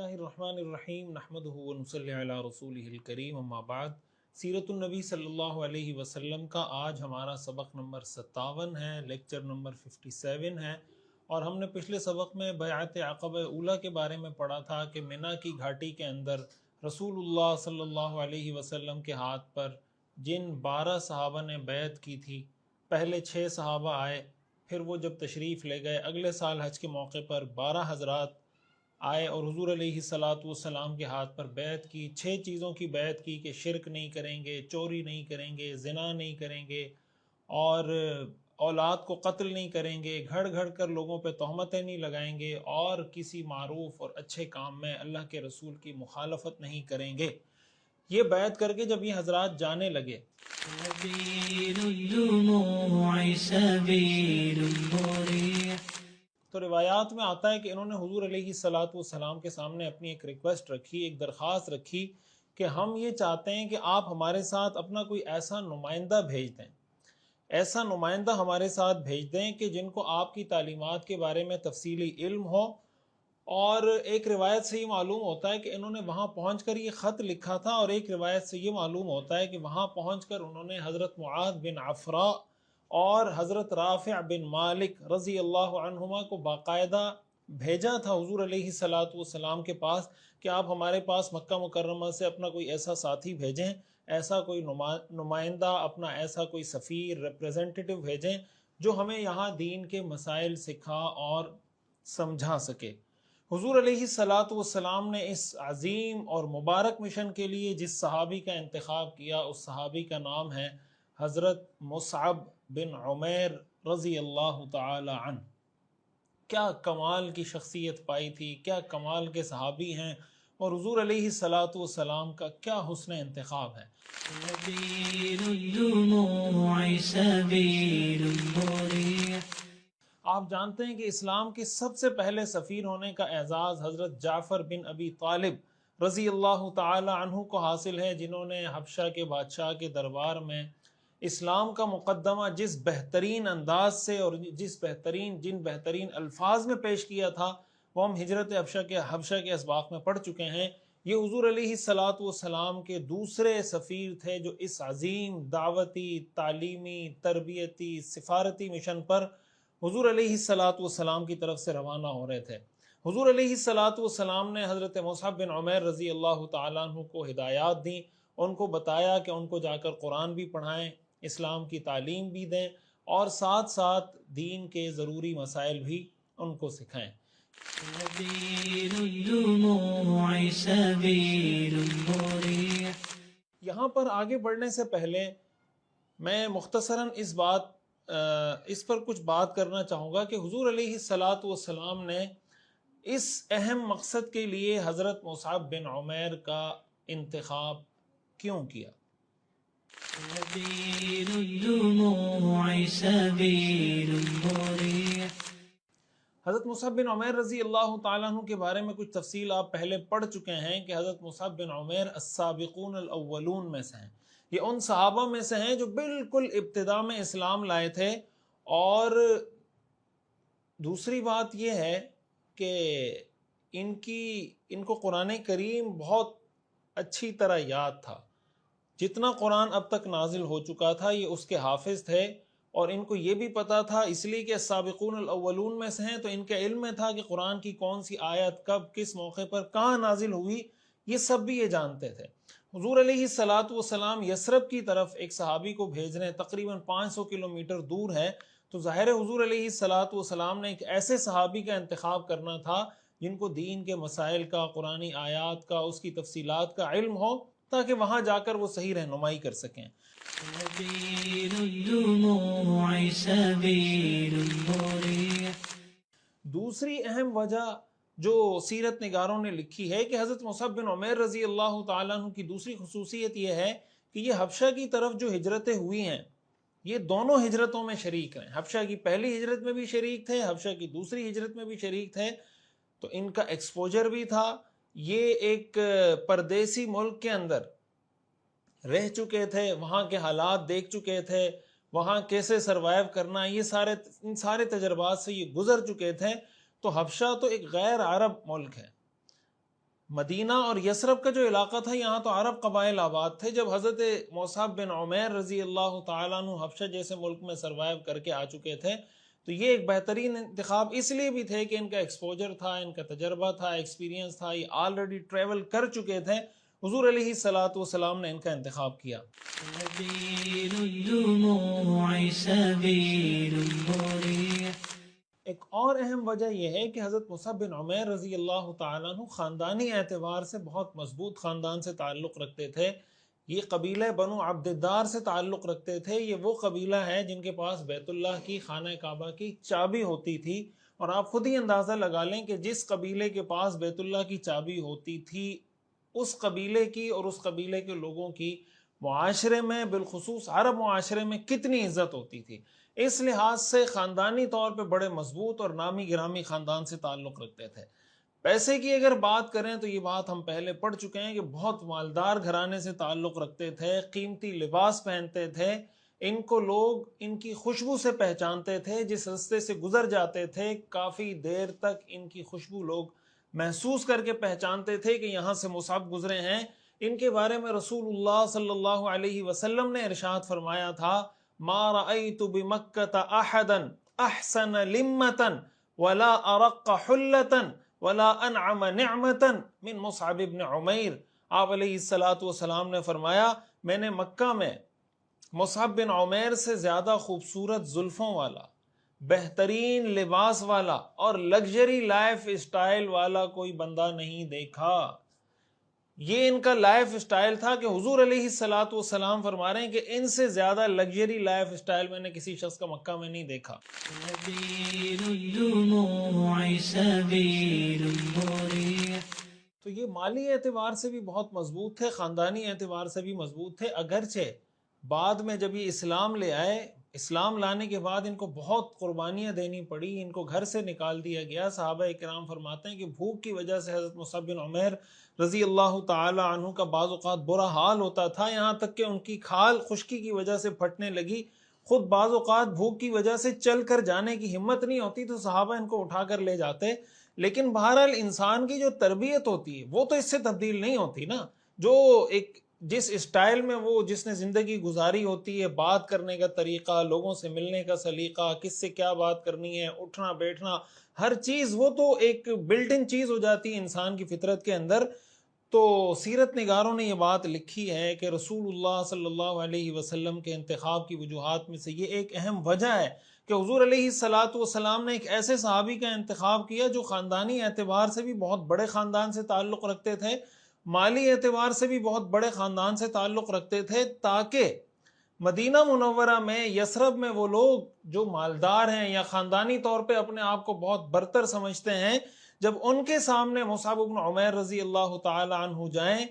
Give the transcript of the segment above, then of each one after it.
الرحمن الرحیم نحمدہ ونصلی علی رسولہ الکریم اما بعد۔ سیرت النبی صلی اللہ علیہ وسلم کا آج ہمارا سبق نمبر 57 ہے، لیکچر نمبر 57 ہے، اور ہم نے پچھلے سبق میں بیعت عقبہ اولیٰ کے بارے میں پڑھا تھا کہ منی کی گھاٹی کے اندر رسول اللہ صلی اللہ علیہ وسلم کے ہاتھ پر جن 12 صحابہ نے بیعت کی تھی، پہلے 6 صحابہ آئے، پھر وہ جب تشریف لے گئے اگلے سال حج کے موقع پر 12 حضرات آئے اور حضور علیہ الصلاۃ والسلام کے ہاتھ پر بیعت کی۔ 6 چیزوں کی بیعت کی کہ شرک نہیں کریں گے، چوری نہیں کریں گے، زنا نہیں کریں گے، اور اولاد کو قتل نہیں کریں گے، گھڑ گھڑ کر لوگوں پہ تہمتیں نہیں لگائیں گے، اور کسی معروف اور اچھے کام میں اللہ کے رسول کی مخالفت نہیں کریں گے۔ یہ بیعت کر کے جب یہ حضرات جانے لگے تو روایات میں آتا ہے کہ انہوں نے حضور علیہ الصلاۃ والسلام کے سامنے اپنی ایک ریکویسٹ رکھی، ایک درخواست رکھی کہ ہم یہ چاہتے ہیں کہ آپ ہمارے ساتھ اپنا کوئی ایسا نمائندہ بھیج دیں، ایسا نمائندہ ہمارے ساتھ بھیج دیں کہ جن کو آپ کی تعلیمات کے بارے میں تفصیلی علم ہو۔ اور ایک روایت سے یہ معلوم ہوتا ہے کہ انہوں نے وہاں پہنچ کر یہ خط لکھا تھا، اور ایک روایت سے یہ معلوم ہوتا ہے کہ وہاں پہنچ کر انہوں نے حضرت معاذ بن عفراء اور حضرت رافع بن مالک رضی اللہ عنہما کو باقاعدہ بھیجا تھا حضور علیہ الصلاۃ والسلام کے پاس کہ آپ ہمارے پاس مکہ مکرمہ سے اپنا کوئی ایسا ساتھی بھیجیں، ایسا کوئی نمائندہ، اپنا ایسا کوئی سفیر، ریپریزنٹیٹیو بھیجیں جو ہمیں یہاں دین کے مسائل سکھا اور سمجھا سکے۔ حضور علیہ الصلاۃ والسلام نے اس عظیم اور مبارک مشن کے لیے جس صحابی کا انتخاب کیا، اس صحابی کا نام ہے حضرت مصعب بن عمیر رضی اللہ تعالی عنہ۔ کیا کمال کی شخصیت پائی تھی، کیا کمال کے صحابی ہیں، اور حضور علیہ الصلاۃ والسلام کا کیا حسن انتخاب ہے۔ آپ جانتے ہیں کہ اسلام کے سب سے پہلے سفیر ہونے کا اعزاز حضرت جعفر بن ابی طالب رضی اللہ تعالی عنہ کو حاصل ہے، جنہوں نے حبشہ کے بادشاہ کے دربار میں اسلام کا مقدمہ جس بہترین انداز سے اور جن بہترین الفاظ میں پیش کیا تھا وہ ہم ہجرت حبشہ کے اسباق میں پڑھ چکے ہیں۔ یہ حضور علیہ الصلاۃ والسلام کے دوسرے سفیر تھے جو اس عظیم دعوتی، تعلیمی، تربیتی، سفارتی مشن پر حضور علیہ الصلاۃ والسلام کی طرف سے روانہ ہو رہے تھے۔ حضور علیہ الصلاۃ والسلام نے حضرت مصعب بن عمیر رضی اللہ تعالیٰ عنہ کو ہدایات دیں، ان کو بتایا کہ ان کو جا کر قرآن بھی پڑھائیں، اسلام کی تعلیم بھی دیں، اور ساتھ ساتھ دین کے ضروری مسائل بھی ان کو سکھائیں۔ یہاں پر آگے بڑھنے سے پہلے میں مختصراً اس پر کچھ بات کرنا چاہوں گا کہ حضور علیہ الصلاۃ والسلام نے اس اہم مقصد کے لیے حضرت مصعب بن عمیر کا انتخاب کیوں کیا۔ حضرت مصعب بن عمیر رضی اللہ تعالیٰ عنہ کے بارے میں کچھ تفصیل آپ پہلے پڑھ چکے ہیں کہ حضرت مصعب بن عمیر السابقون الاولون میں سے ہیں، یہ ان صحابہ میں سے ہیں جو بالکل ابتدا میں اسلام لائے تھے۔ اور دوسری بات یہ ہے کہ ان کو قرآن کریم بہت اچھی طرح یاد تھا، جتنا قرآن اب تک نازل ہو چکا تھا یہ اس کے حافظ تھے، اور ان کو یہ بھی پتا تھا اس لیے کہ السابقون الاولون میں سے ہیں تو ان کے علم میں تھا کہ قرآن کی کون سی آیت کب کس موقع پر کہاں نازل ہوئی، یہ سب بھی یہ جانتے تھے۔ حضور علیہ الصلاۃ والسلام یثرب کی طرف ایک صحابی کو بھیج رہے ہیں، تقریباً 500 کلومیٹر دور ہے، تو ظاہر ہے حضور علیہ الصلاۃ والسلام نے ایک ایسے صحابی کا انتخاب کرنا تھا جن کو دین کے مسائل کا، قرآنی آیات کا، اس کی تفصیلات کا علم ہو، تاکہ وہاں جا کر وہ صحیح رہنمائی کر سکیں۔ دوسری اہم وجہ جو سیرت نگاروں نے لکھی ہے کہ حضرت مصعب بن عمیر رضی اللہ تعالیٰ عنہ کی دوسری خصوصیت یہ ہے کہ یہ حبشہ کی طرف جو ہجرتیں ہوئی ہیں یہ دونوں ہجرتوں میں شریک ہیں، حبشہ کی پہلی ہجرت میں بھی شریک تھے، حبشہ کی دوسری ہجرت میں بھی شریک تھے، تو ان کا ایکسپوجر بھی تھا۔ یہ ایک پردیسی ملک کے اندر رہ چکے تھے، وہاں کے حالات دیکھ چکے تھے، وہاں کیسے سروائیو کرنا، ان سارے تجربات سے یہ گزر چکے تھے۔ تو حبشہ تو ایک غیر عرب ملک ہے، مدینہ اور یثرب کا جو علاقہ تھا یہاں تو عرب قبائل آباد تھے. جب حضرت مصعب بن عمیر رضی اللہ تعالیٰ عنہ حبشہ جیسے ملک میں سروائیو کر کے آ چکے تھے تو یہ ایک بہترین انتخاب اس لیے بھی تھے کہ ان کا ایکسپوجر تھا، ان کا تجربہ تھا، ایکسپیرینس تھا، یہ آلریڈی ٹریول کر چکے تھے. حضور علیہ الصلاۃ والسلام نے ان کا انتخاب کیا. ایک اور اہم وجہ یہ ہے کہ حضرت مصعب بن عمیر رضی اللہ تعالیٰ عنہ خاندانی اعتبار سے بہت مضبوط خاندان سے تعلق رکھتے تھے. یہ قبیلہ بنو عبد الدار سے تعلق رکھتے تھے. یہ وہ قبیلہ ہے جن کے پاس بیت اللہ کی، خانہ کعبہ کی چابی ہوتی تھی. اور آپ خود ہی اندازہ لگا لیں کہ جس قبیلے کے پاس بیت اللہ کی چابی ہوتی تھی اس قبیلے کی اور اس قبیلے کے لوگوں کی معاشرے میں، بالخصوص عرب معاشرے میں کتنی عزت ہوتی تھی. اس لحاظ سے خاندانی طور پہ بڑے مضبوط اور نامی گرامی خاندان سے تعلق رکھتے تھے. پیسے کی اگر بات کریں تو یہ بات ہم پہلے پڑھ چکے ہیں کہ بہت مالدار گھرانے سے تعلق رکھتے تھے، قیمتی لباس پہنتے تھے. ان کو لوگ ان کی خوشبو سے پہچانتے تھے. جس راستے سے گزر جاتے تھے کافی دیر تک ان کی خوشبو لوگ محسوس کر کے پہچانتے تھے کہ یہاں سے مصعب گزرے ہیں. ان کے بارے میں رسول اللہ صلی اللہ علیہ وسلم نے ارشاد فرمایا تھا: ما رأيت بمکة احدا احسن لمة ولا ارق حلة ولا انعم نعمة من مصعب بن عمیر. آپ علیہ الصلاۃ والسلام نے فرمایا میں نے مکہ میں مصعب بن عمیر سے زیادہ خوبصورت زلفوں والا، بہترین لباس والا اور لگژری لائف اسٹائل والا کوئی بندہ نہیں دیکھا. یہ ان کا لائف اسٹائل تھا کہ حضور علیہ الصلاۃ والسلام فرما رہے ہیں کہ ان سے زیادہ لگژری لائف اسٹائل میں نے کسی شخص کا مکہ میں نہیں دیکھا. تو یہ مالی اعتبار سے بھی بہت مضبوط تھے، خاندانی اعتبار سے بھی مضبوط تھے. اگرچہ بعد میں جب یہ اسلام لے آئے، اسلام لانے کے بعد ان کو بہت قربانیاں دینی پڑی، ان کو گھر سے نکال دیا گیا. صحابہ کرام فرماتے ہیں کہ بھوک کی وجہ سے حضرت مصعب بن عمیر رضی اللہ تعالی عنہ کا بعض اوقات برا حال ہوتا تھا، یہاں تک کہ ان کی کھال خشکی کی وجہ سے پھٹنے لگی. خود بعض اوقات بھوک کی وجہ سے چل کر جانے کی ہمت نہیں ہوتی تو صحابہ ان کو اٹھا کر لے جاتے. لیکن بہرحال انسان کی جو تربیت ہوتی ہے وہ تو اس سے تبدیل نہیں ہوتی نا. جو ایک جس اسٹائل میں وہ جس نے زندگی گزاری ہوتی ہے، بات کرنے کا طریقہ، لوگوں سے ملنے کا سلیقہ، کس سے کیا بات کرنی ہے، اٹھنا بیٹھنا، ہر چیز وہ تو ایک بلٹ ان چیز ہو جاتی ہے انسان کی فطرت کے اندر. تو سیرت نگاروں نے یہ بات لکھی ہے کہ رسول اللہ صلی اللہ علیہ وسلم کے انتخاب کی وجوہات میں سے یہ ایک اہم وجہ ہے کہ حضور علیہ الصلاۃ والسلام نے ایک ایسے صحابی کا انتخاب کیا جو خاندانی اعتبار سے بھی بہت بڑے خاندان سے تعلق رکھتے تھے، مالی اعتبار سے بھی بہت بڑے خاندان سے تعلق رکھتے تھے، تاکہ مدینہ منورہ میں، یثرب میں وہ لوگ جو مالدار ہیں یا خاندانی طور پہ اپنے آپ کو بہت برتر سمجھتے ہیں، جب ان کے سامنے مصعب بن عمیر رضی اللہ تعالی عنہ جائیں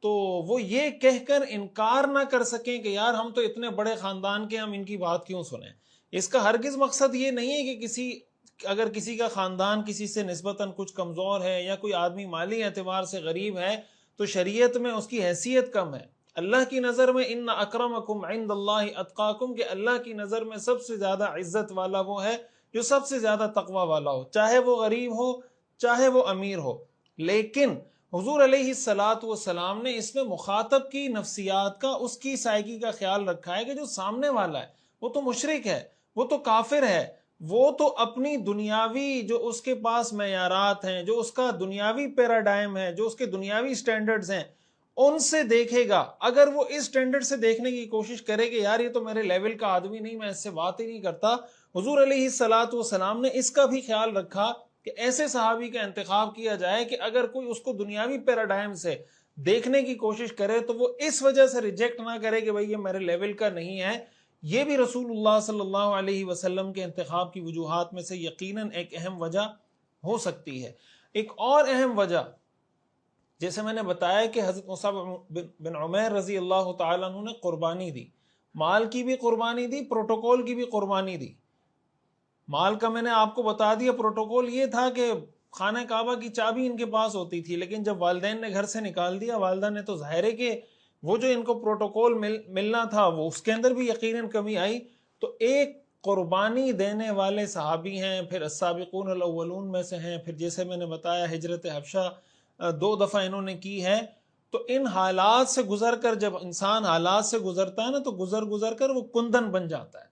تو وہ یہ کہہ کر انکار نہ کر سکیں کہ یار ہم تو اتنے بڑے خاندان کے، ہم ان کی بات کیوں سنیں. اس کا ہرگز مقصد یہ نہیں ہے کہ اگر کسی کا خاندان کسی سے نسبتاً کچھ کمزور ہے یا کوئی آدمی مالی اعتبار سے غریب ہے تو شریعت میں اس کی حیثیت کم ہے. اللہ کی نظر میں ان اکرمکم عند اللہ اتقاکم، کہ اللہ کی نظر میں سب سے زیادہ عزت والا وہ ہے جو سب سے زیادہ تقوی والا ہو، چاہے وہ غریب ہو چاہے وہ امیر ہو. لیکن حضور علیہ الصلاۃ والسلام نے اس میں مخاطب کی نفسیات کا، اس کی سائیکی کا خیال رکھا ہے کہ جو سامنے والا ہے وہ تو مشرک ہے، وہ تو کافر ہے، وہ تو اپنی دنیاوی جو اس کے پاس معیارات ہیں، جو اس کا دنیاوی پیراڈائم ہے، جو اس کے دنیاوی سٹینڈرڈز ہیں، ان سے دیکھے گا. اگر وہ اس سٹینڈرڈ سے دیکھنے کی کوشش کرے کہ یار یہ تو میرے لیول کا آدمی نہیں، میں اس سے بات ہی نہیں کرتا، حضور علیہ الصلاۃ والسلام نے اس کا بھی خیال رکھا کہ ایسے صحابی کا انتخاب کیا جائے کہ اگر کوئی اس کو دنیاوی پیراڈائم سے دیکھنے کی کوشش کرے تو وہ اس وجہ سے ریجیکٹ نہ کرے کہ بھئی یہ میرے لیول کا نہیں ہے. یہ بھی رسول اللہ صلی اللہ علیہ وسلم کے انتخاب کی وجوہات میں سے یقیناً ایک اہم وجہ ہو سکتی ہے. ایک اور اہم وجہ، جیسے میں نے بتایا کہ حضرت مصعب بن عمیر رضی اللہ تعالیٰ عنہ نے قربانی دی، مال کی بھی قربانی دی، پروٹوکول کی بھی قربانی دی. مال کا میں نے آپ کو بتا دیا، پروٹوکول یہ تھا کہ خانہ کعبہ کی چابی ان کے پاس ہوتی تھی، لیکن جب والدین نے گھر سے نکال دیا، والدہ نے تو ظاہر ہے کہ وہ جو ان کو پروٹوکول ملنا تھا وہ اس کے اندر بھی یقیناً کمی آئی. تو ایک قربانی دینے والے صحابی ہیں، پھر السابقون الاولون میں سے ہیں، پھر جیسے میں نے بتایا ہجرت حبشہ 2 دفعہ انہوں نے کی ہے. تو ان حالات سے گزر کر جب انسان حالات سے گزرتا ہے نا تو گزر کر وہ کندن بن جاتا ہے.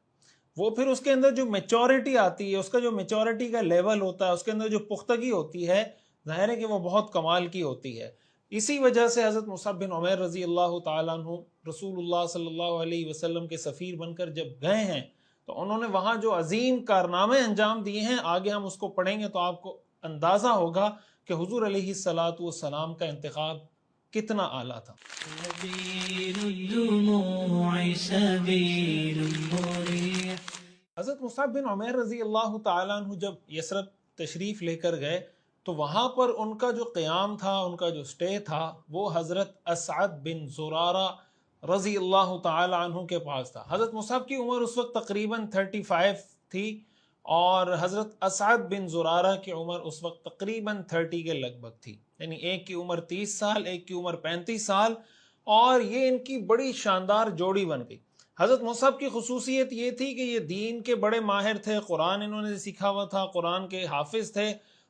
وہ پھر اس کے اندر جو میچورٹی آتی ہے، اس کا جو میچورٹی کا لیول ہوتا ہے، اس کے اندر جو پختگی ہوتی ہے، ظاہر ہے کہ وہ بہت کمال کی ہوتی ہے. اسی وجہ سے حضرت مصعب بن عمیر رضی اللہ تعالیٰ عنہ رسول اللہ صلی اللہ علیہ وسلم کے سفیر بن کر جب گئے ہیں تو انہوں نے وہاں جو عظیم کارنامے انجام دیے ہیں، آگے ہم اس کو پڑھیں گے تو آپ کو اندازہ ہوگا کہ حضور علیہ الصلاۃ والسلام کا انتخاب کتنا اعلیٰ تھا. حضرت مصعب بن عمیر رضی اللہ تعالیٰ عنہ جب یثرب تشریف لے کر گئے تو وہاں پر ان کا جو قیام تھا، ان کا جو سٹے تھا، وہ حضرت اسعد بن زرارہ رضی اللہ تعالیٰ عنہ کے پاس تھا. حضرت مصعب کی عمر اس وقت تقریباً 35 تھی اور حضرت اسعد بن زرارہ کی عمر اس وقت تقریباً 30 کے لگ بھگ تھی. یعنی ایک کی عمر 30 سال، ایک کی عمر 35 سال، اور یہ ان کی بڑی شاندار جوڑی بن گئی. حضرت مصعب کی خصوصیت یہ تھی کہ یہ دین کے بڑے ماہر تھے، قرآن انہوں نے سیکھا ہوا تھا، قرآن کے حافظ تھے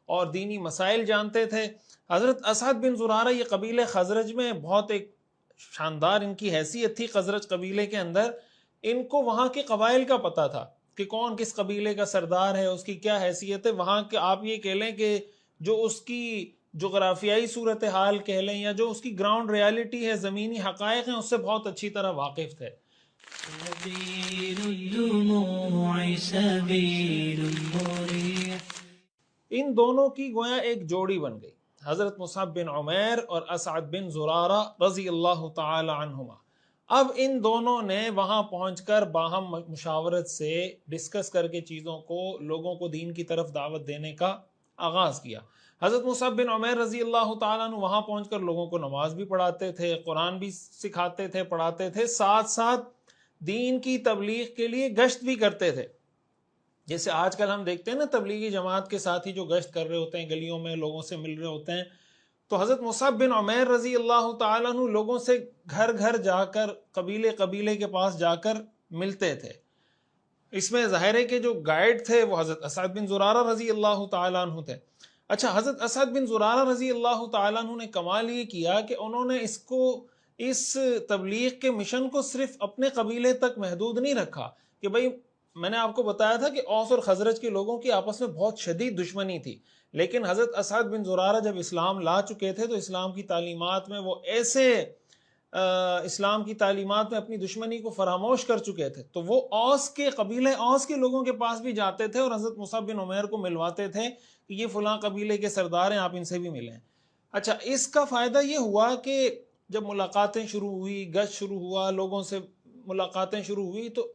اور دینی مسائل جانتے تھے. حضرت اسعد بن زرارہ یہ قبیلہ خزرج میں بہت ایک شاندار ان کی حیثیت تھی. خزرج قبیلے کے اندر ان کو وہاں کے قبائل کا پتہ تھا کہ کون کس قبیلے کا سردار ہے، اس کی کیا حیثیت ہے. وہاں کے آپ یہ کہہ لیں کہ جو اس کی جغرافیائی صورتحال کہہ لیں یا جو اس کی گراؤنڈ ریالٹی ہے، زمینی حقائق ہیں، اس سے بہت اچھی طرح واقف تھے. ان دونوں کی گویا ایک جوڑی بن گئی، حضرت مصعب بن عمیر اور اسعد بن زرارہ رضی اللہ تعالی عنہما. اب ان دونوں نے وہاں پہنچ کر باہم مشاورت سے ڈسکس کر کے چیزوں کو، لوگوں کو دین کی طرف دعوت دینے کا آغاز کیا. حضرت مصعب بن عمیر رضی اللہ تعالیٰ عنہ وہاں پہنچ کر لوگوں کو نماز بھی پڑھاتے تھے، قرآن بھی سکھاتے تھے، پڑھاتے تھے، ساتھ ساتھ دین کی تبلیغ کے لیے گشت بھی کرتے تھے. جیسے آج کل ہم دیکھتے ہیں نا تبلیغی جماعت کے ساتھی جو گشت کر رہے ہوتے ہیں، گلیوں میں لوگوں سے مل رہے ہوتے ہیں. تو حضرت مصعب بن عمیر رضی اللہ تعالیٰ عنہ لوگوں سے گھر گھر جا کر، قبیلے کے پاس جا کر ملتے تھے. اس میں ظاہر ہے کہ جو گائیڈ تھے وہ حضرت اسعد بن زرارہ رضی اللہ تعالیٰ عنہ تھے. اچھا، حضرت اسعد بن زرارہ رضی اللہ تعالیٰ عنہ نے کمال یہ کیا کہ انہوں نے اس تبلیغ کے مشن کو صرف اپنے قبیلے تک محدود نہیں رکھا. کہ بھئی میں نے آپ کو بتایا تھا کہ اوس اور خزرج کے لوگوں کی آپس میں بہت شدید دشمنی تھی، لیکن حضرت اسعد بن زرارہ جب اسلام لا چکے تھے تو اسلام کی تعلیمات میں وہ ایسے اسلام کی تعلیمات میں اپنی دشمنی کو فراموش کر چکے تھے. تو وہ قبیلے اوس کے لوگوں کے پاس بھی جاتے تھے اور حضرت مصعب بن عمیر کو ملواتے تھے کہ یہ فلاں قبیلے کے سردار ہیں، آپ ان سے بھی ملیں. اچھا، اس کا فائدہ یہ ہوا کہ جب ملاقاتیں شروع ہوئی، گشت شروع ہوا، لوگوں سے ملاقاتیں شروع ہوئی، تو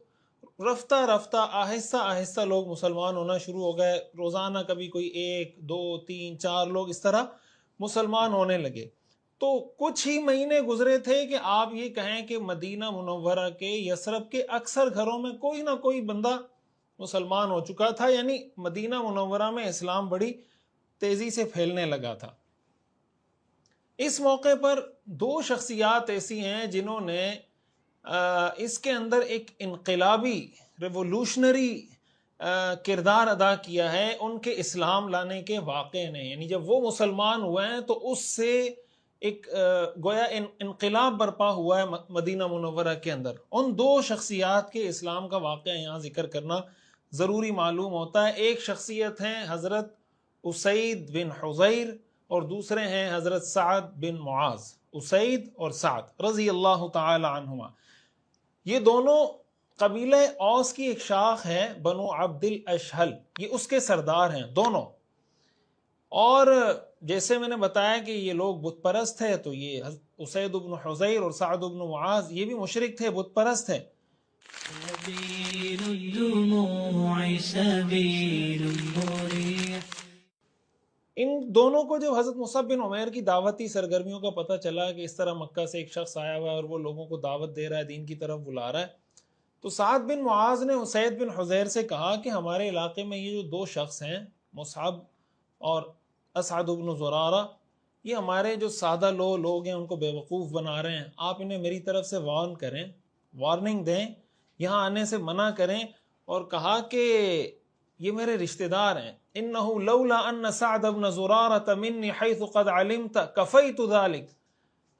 رفتہ رفتہ آہستہ آہستہ لوگ مسلمان ہونا شروع ہو گئے. روزانہ کبھی کوئی 1 2 3 4 لوگ اس طرح مسلمان ہونے لگے. تو کچھ ہی مہینے گزرے تھے کہ آپ یہ کہیں کہ مدینہ منورہ کے یثرب کے اکثر گھروں میں کوئی نہ کوئی بندہ مسلمان ہو چکا تھا. یعنی مدینہ منورہ میں اسلام بڑی تیزی سے پھیلنے لگا تھا. اس موقع پر 2 شخصیات ایسی ہیں جنہوں نے اس کے اندر ایک انقلابی ریولوشنری کردار ادا کیا ہے ان کے اسلام لانے کے واقعے نے. یعنی جب وہ مسلمان ہوئے ہیں تو اس سے ایک گویا انقلاب برپا ہوا ہے مدینہ منورہ کے اندر. ان 2 شخصیات کے اسلام کا واقعہ یہاں ذکر کرنا ضروری معلوم ہوتا ہے. ایک شخصیت ہیں حضرت اسید بن حضیر اور دوسرے ہیں حضرت سعد بن معاذ. اسید اور سعد رضی اللہ تعالی عنہما، یہ دونوں قبیلہ اوس کی ایک شاخ ہے، بنو عبد الاشہل، یہ اس کے سردار ہیں دونوں. اور جیسے میں نے بتایا کہ یہ لوگ بت پرست تھے، تو یہ اسید بن حضیر اور سعد بن معاذ یہ بھی مشرک تھے، بت پرست تھے. ان دونوں کو جب حضرت مصعب بن عمیر کی دعوتی سرگرمیوں کا پتہ چلا کہ اس طرح مکہ سے ایک شخص آیا ہوا ہے اور وہ لوگوں کو دعوت دے رہا ہے، دین کی طرف بلا رہا ہے، تو سعد بن معاذ نے اسید بن حضیر سے کہا کہ ہمارے علاقے میں یہ جو 2 شخص ہیں، مصعب اور اسعد بن زرارہ، یہ ہمارے جو سادہ لوگ ہیں ان کو بیوقوف بنا رہے ہیں. آپ انہیں میری طرف سے وارننگ دیں، یہاں آنے سے منع کریں، اور کہا کہ یہ میرے رشتہ دار ہیں، انہ لولا ان سعد بن زرارة منی حیث قد علمت کفیت ذلک.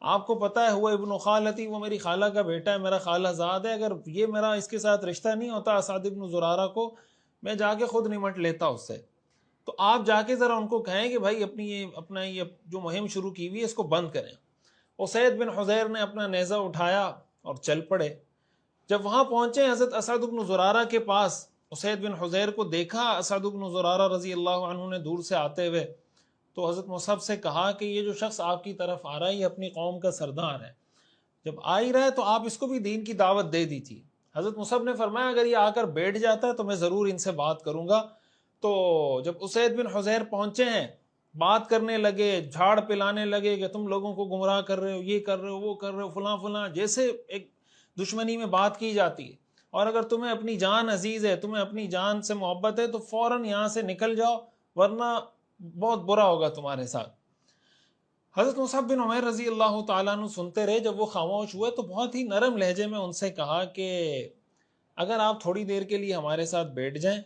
آپ کو پتہ ہے ہوا ابن خالتی، وہ میری خالہ کا بیٹا ہے، میرا خالہ زاد ہے، اگر یہ میرا اس کے ساتھ رشتہ نہیں ہوتا اسعد بن زرارہ کو، میں جا کے خود نمٹ لیتا اس سے. تو آپ جا کے ذرا ان کو کہیں کہ بھائی اپنا یہ جو مہم شروع کی ہوئی ہے اس کو بند کریں. اسید بن حضیر نے اپنا نیزہ اٹھایا اور چل پڑے. جب وہاں پہنچے حضرت اسعد بن زرارہ کے پاس، اسید بن حضیر کو دیکھا اسعد بن زرارہ رضی اللہ عنہ نے دور سے آتے ہوئے، تو حضرت مصعب سے کہا کہ یہ جو شخص آپ کی طرف آ رہا ہے یہ اپنی قوم کا سردار ہے، جب آ ہی رہا ہے تو آپ اس کو بھی دین کی دعوت دے دی تھی. حضرت مصعب نے فرمایا اگر یہ آ کر بیٹھ جاتا ہے تو میں ضرور ان سے بات کروں گا. تو جب اسید بن حضیر پہنچے ہیں، بات کرنے لگے، جھاڑ پلانے لگے کہ تم لوگوں کو گمراہ کر رہے ہو، یہ کر رہے ہو، وہ کر رہے ہو، فلاں فلاں، جیسے ایک دشمنی میں بات کی جاتی ہے. اور اگر تمہیں اپنی جان عزیز ہے، تمہیں اپنی جان سے محبت ہے تو فوراً یہاں سے نکل جاؤ ورنہ بہت برا ہوگا تمہارے ساتھ. حضرت مصعب بن عمیر رضی اللہ تعالیٰ عنہ سنتے رہے. جب وہ خاموش ہوئے تو بہت ہی نرم لہجے میں ان سے کہا کہ اگر آپ تھوڑی دیر کے لیے ہمارے ساتھ بیٹھ جائیں،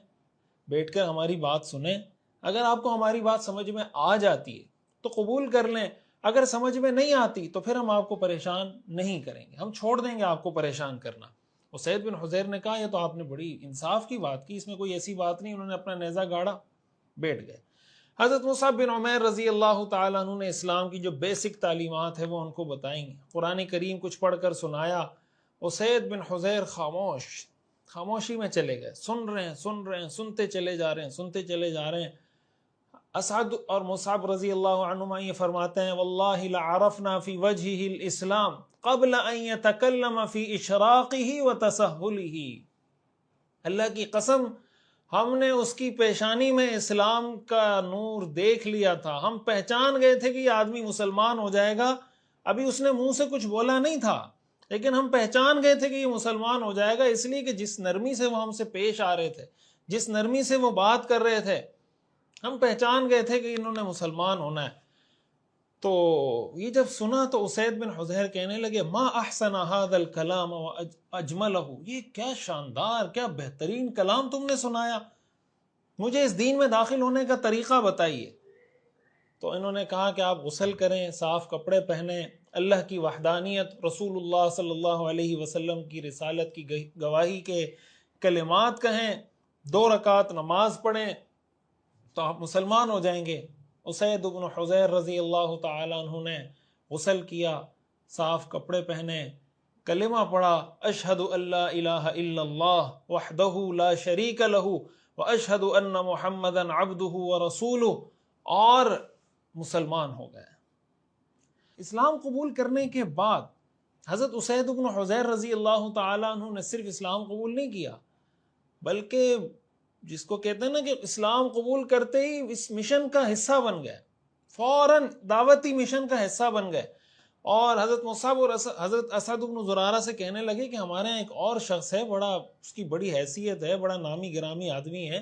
بیٹھ کر ہماری بات سنیں، اگر آپ کو ہماری بات سمجھ میں آ جاتی ہے تو قبول کر لیں، اگر سمجھ میں نہیں آتی تو پھر ہم آپ کو پریشان نہیں کریں گے، ہم چھوڑ دیں گے آپ کو پریشان کرنا. اسید بن حضیر نے کہا یہ تو آپ نے بڑی انصاف کی بات کی، اس میں کوئی ایسی بات نہیں. انہوں نے اپنا نیزہ گاڑا، بیٹھ گئے. حضرت مصعب بن عمیر رضی اللہ تعالیٰ عنہ نے اسلام کی جو بیسک تعلیمات ہیں وہ ان کو بتائیں، قرآن کریم کچھ پڑھ کر سنایا. اسید بن حضیر خاموشی میں چلے گئے، سن رہے ہیں، سنتے چلے جا رہے ہیں. اسعد اور مصعب رضی اللہ عنہما یہ فرماتے ہیں واللہ لعرفنا فی وجہہ الاسلام قبل ان یتکلم فی اشراقہ وتسہلہ. اللہ کی قسم ہم نے اس کی پیشانی میں اسلام کا نور دیکھ لیا تھا، ہم پہچان گئے تھے کہ یہ آدمی مسلمان ہو جائے گا. ابھی اس نے منہ سے کچھ بولا نہیں تھا لیکن ہم پہچان گئے تھے کہ یہ مسلمان ہو جائے گا، اس لیے کہ جس نرمی سے وہ ہم سے پیش آ رہے تھے، جس نرمی سے وہ بات کر رہے تھے، ہم پہچان گئے تھے کہ انہوں نے مسلمان ہونا ہے. تو یہ جب سنا تو اسید بن حضیر کہنے لگے ما احسن هذا الکلام واجملہ، یہ کیا شاندار، کیا بہترین کلام تم نے سنایا، مجھے اس دین میں داخل ہونے کا طریقہ بتائیے. تو انہوں نے کہا کہ آپ غسل کریں، صاف کپڑے پہنیں، اللہ کی وحدانیت، رسول اللہ صلی اللہ علیہ وسلم کی رسالت کی گواہی کے کلمات کہیں، 2 رکعت نماز پڑھیں تو آپ مسلمان ہو جائیں گے. اسید بن حضیر رضی اللہ تعالیٰ عنہ نے غسل کیا، صاف کپڑے پہنے، کلمہ پڑھا اشہد ان لا الہ الا اللہ وحدہ لا شریک لہ واشہد ان محمدا عبدہ ورسولہ، اور مسلمان ہو گئے. اسلام قبول کرنے کے بعد حضرت اسید بن حضیر رضی اللہ تعالیٰ عنہ نے صرف اسلام قبول نہیں کیا بلکہ جس کو کہتے ہیں نا کہ اسلام قبول کرتے ہی اس مشن کا حصہ بن گئے، فوراً دعوتی مشن کا حصہ بن گئے. اور حضرت مصعب اور حضرت اسعد بن زرارہ سے کہنے لگے کہ ہمارے یہاں ایک اور شخص ہے، اس کی بڑی حیثیت ہے، بڑا نامی گرامی آدمی ہے،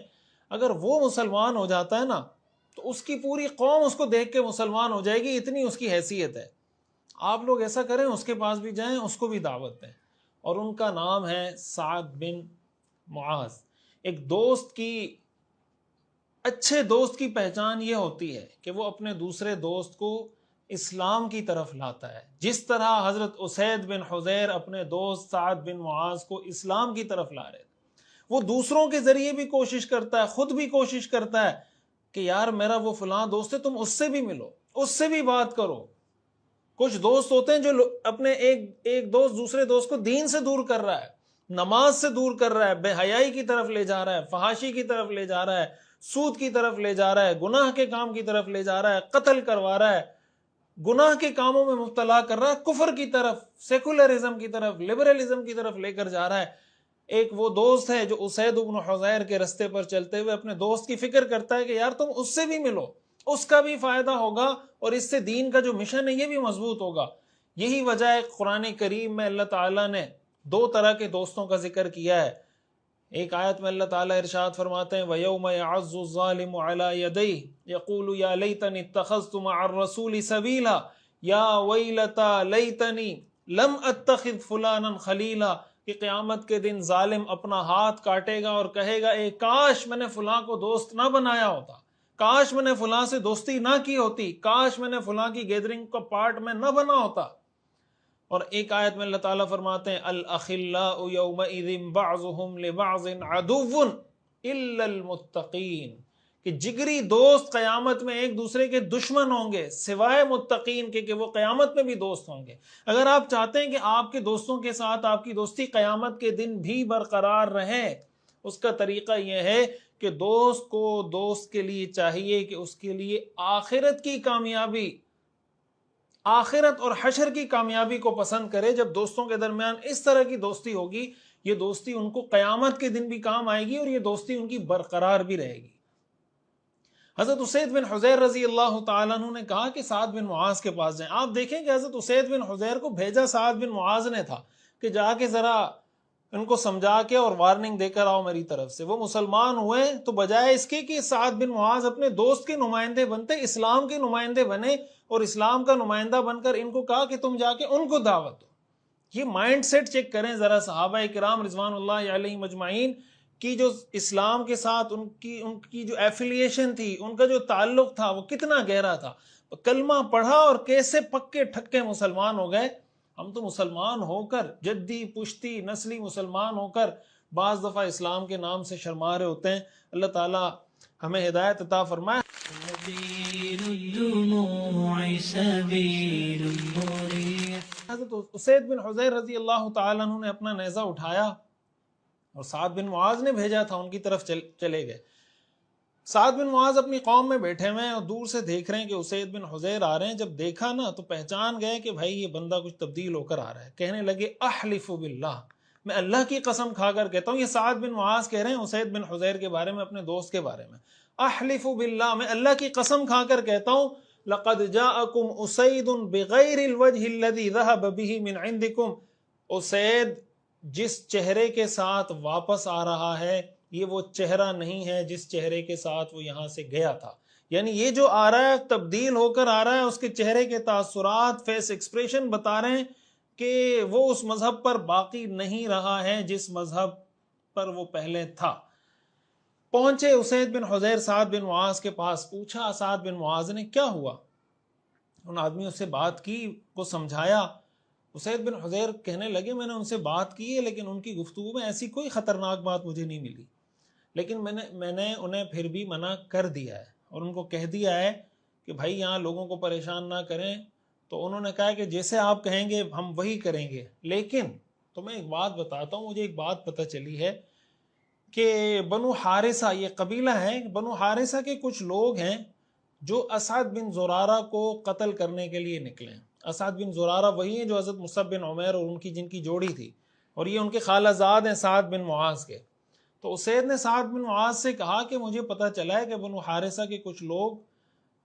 اگر وہ مسلمان ہو جاتا ہے نا تو اس کی پوری قوم اس کو دیکھ کے مسلمان ہو جائے گی، اتنی اس کی حیثیت ہے. آپ لوگ ایسا کریں اس کے پاس بھی جائیں، اس کو بھی دعوت دیں. اور ان کا نام ہے سعد بن معاذ. ایک اچھے دوست کی پہچان یہ ہوتی ہے کہ وہ اپنے دوسرے دوست کو اسلام کی طرف لاتا ہے. جس طرح حضرت اسید بن حضیر اپنے دوست سعد بن معاذ کو اسلام کی طرف لا رہے تھے، وہ دوسروں کے ذریعے بھی کوشش کرتا ہے، خود بھی کوشش کرتا ہے کہ یار میرا وہ فلاں دوست ہے، تم اس سے بھی ملو، اس سے بھی بات کرو. کچھ دوست ہوتے ہیں جو اپنے ایک دوست دوسرے دوست کو دین سے دور کر رہا ہے، نماز سے دور کر رہا ہے، بے حیائی کی طرف لے جا رہا ہے، فحاشی کی طرف لے جا رہا ہے، سود کی طرف لے جا رہا ہے، گناہ کے کام کی طرف لے جا رہا ہے، قتل کروا رہا ہے، گناہ کے کاموں میں مبتلا کر رہا ہے، کفر کی طرف، سیکولرزم کی طرف، لبرلزم کی طرف لے کر جا رہا ہے. ایک وہ دوست ہے جو اسید بن حضیر کے رستے پر چلتے ہوئے اپنے دوست کی فکر کرتا ہے کہ یار تم اس سے بھی ملو، اس کا بھی فائدہ ہوگا اور اس سے دین کا جو مشن ہے یہ بھی مضبوط ہوگا. یہی وجہ ہے قرآن کریم میں اللہ تعالیٰ نے 2 طرح کے دوستوں کا ذکر کیا ہے. ایک آیت میں اللہ تعالیٰ ارشاد فرماتے ہیں وَيَوْمَ يَعَضُّ الظَّالِمُ عَلَى يَدَيْهِ يَقُولُ يَا لَيْتَنِي اتَّخَذْتُ مَعَ الرَّسُولِ سَبِيلًا يَا وَيْلَتَى لَيْتَنِي لَمْ أَتَّخِذْ فُلَانًا خَلِيلًا کہ قیامت کے دن ظالم اپنا ہاتھ کاٹے گا اور کہے گا اے کاش میں نے فلاں کو دوست نہ بنایا ہوتا، کاش میں نے فلاں سے دوستی نہ کی ہوتی، کاش میں نے فلاں کی گیدرنگ کا پارٹ میں نہ بنا ہوتا۔ اور ایک آیت میں اللہ تعالیٰ فرماتے ہیں الاخلاء یومئذ بعضهم لبعض عدو الا المتقین، کہ جگری دوست قیامت میں ایک دوسرے کے دشمن ہوں گے سوائے متقین کے، کہ وہ قیامت میں بھی دوست ہوں گے۔ اگر آپ چاہتے ہیں کہ آپ کے دوستوں کے ساتھ آپ کی دوستی قیامت کے دن بھی برقرار رہے، اس کا طریقہ یہ ہے کہ دوست کو دوست کے لیے چاہیے کہ اس کے لیے آخرت کی کامیابی، آخرت اور حشر کی کامیابی کو پسند کرے۔ جب دوستوں کے درمیان اس طرح کی دوستی ہوگی، یہ دوستی ان کو قیامت کے دن بھی کام آئے گی اور یہ دوستی ان کی برقرار بھی رہے گی۔ حضرت اسید بن حضیر رضی اللہ تعالیٰ عنہ نے کہا کہ سعد بن معاذ کے پاس جائیں۔ آپ دیکھیں کہ حضرت اسید بن حضیر کو بھیجا سعد بن معاذ نے تھا کہ جا کے ذرا ان کو سمجھا کے اور وارننگ دے کر آؤ میری طرف سے۔ وہ مسلمان ہوئے تو بجائے اس کے کہ سعد بن معاذ اپنے دوست کے نمائندے بنتے، اسلام کے نمائندے بنے اور اسلام کا نمائندہ بن کر ان کو کہا کہ تم جا کے ان کو دعوت دو۔ یہ مائنڈ سیٹ چیک کریں ذرا صحابہ کرام رضوان اللہ علیہم مجمعین کی جو اسلام کے ساتھ ان کی جو ایفیلیشن تھی، ان کا جو تعلق تھا وہ کتنا گہرا تھا۔ کلمہ پڑھا اور کیسے پکے ٹھکے مسلمان ہو گئے۔ ہم تو مسلمان ہو کر، جدی پشتی نسلی مسلمان ہو کر بعض دفعہ اسلام کے نام سے شرما رہے ہوتے ہیں۔ اللہ تعالی ہمیں ہدایت عطا فرمائے۔ حضرت اسید بن حضیر رضی اللہ تعالیٰ عنہ نے اپنا نیزہ اٹھایا اور سعد بن معاذ نے بھیجا تھا، ان کی طرف چلے گئے۔ سعد بن معاذ اپنی قوم میں بیٹھے ہوئے ہیں اور دور سے دیکھ رہے ہیں کہ اسید بن حضیر آ رہے ہیں۔ جب دیکھا نا تو پہچان گئے کہ بھائی یہ بندہ کچھ تبدیل ہو کر آ رہا ہے۔ کہنے لگے احلف باللہ، میں اللہ کی قسم کھا کر کہتا ہوں، یہ سعد بن معاذ کہہ رہے ہیں اسید بن حضیر کے بارے میں، اپنے دوست کے بارے میں، احلف باللہ، میں اللہ کی قسم کھا کر کہتا ہوں، لقد جاءکم اسید بغیر الوجہ الذی ذهب به من عندکم، اسید جس چہرے کے ساتھ واپس آ رہا ہے یہ وہ چہرہ نہیں ہے جس چہرے کے ساتھ وہ یہاں سے گیا تھا۔ یعنی یہ جو آ رہا ہے تبدیل ہو کر آ رہا ہے، اس کے چہرے کے تاثرات، فیس ایکسپریشن بتا رہے ہیں کہ وہ اس مذہب پر باقی نہیں رہا ہے جس مذہب پر وہ پہلے تھا۔ پہنچے اسید بن حضیر سعد بن معاذ کے پاس، پوچھا سعد بن معاذ نے کیا ہوا، ان آدمیوں سے بات کی، کو سمجھایا۔ اسید بن حضیر کہنے لگے میں نے ان سے بات کی ہے لیکن ان کی گفتگو میں ایسی کوئی خطرناک بات مجھے نہیں ملی، لیکن میں نے انہیں پھر بھی منع کر دیا ہے اور ان کو کہہ دیا ہے کہ بھائی یہاں لوگوں کو پریشان نہ کریں۔ تو انہوں نے کہا کہ جیسے آپ کہیں گے ہم وہی کریں گے، لیکن تو میں ایک بات بتاتا ہوں، مجھے ایک بات پتہ چلی ہے کہ بنو حارثہ یہ قبیلہ ہے، بنو حارثہ کے کچھ لوگ ہیں جو اسعد بن زرارہ کو قتل کرنے کے لیے نکلے ہیں۔ اسعد بن زرارہ وہی ہیں جو حضرت مصعب بن عمیر اور ان کی جن کی جوڑی تھی، اور یہ ان کے خالہ زاد ہیں سعد بن معاذ کے۔ تو اسید نے سعد بن معاذ سے کہا کہ مجھے پتہ چلا ہے کہ بنو حارثہ کے کچھ لوگ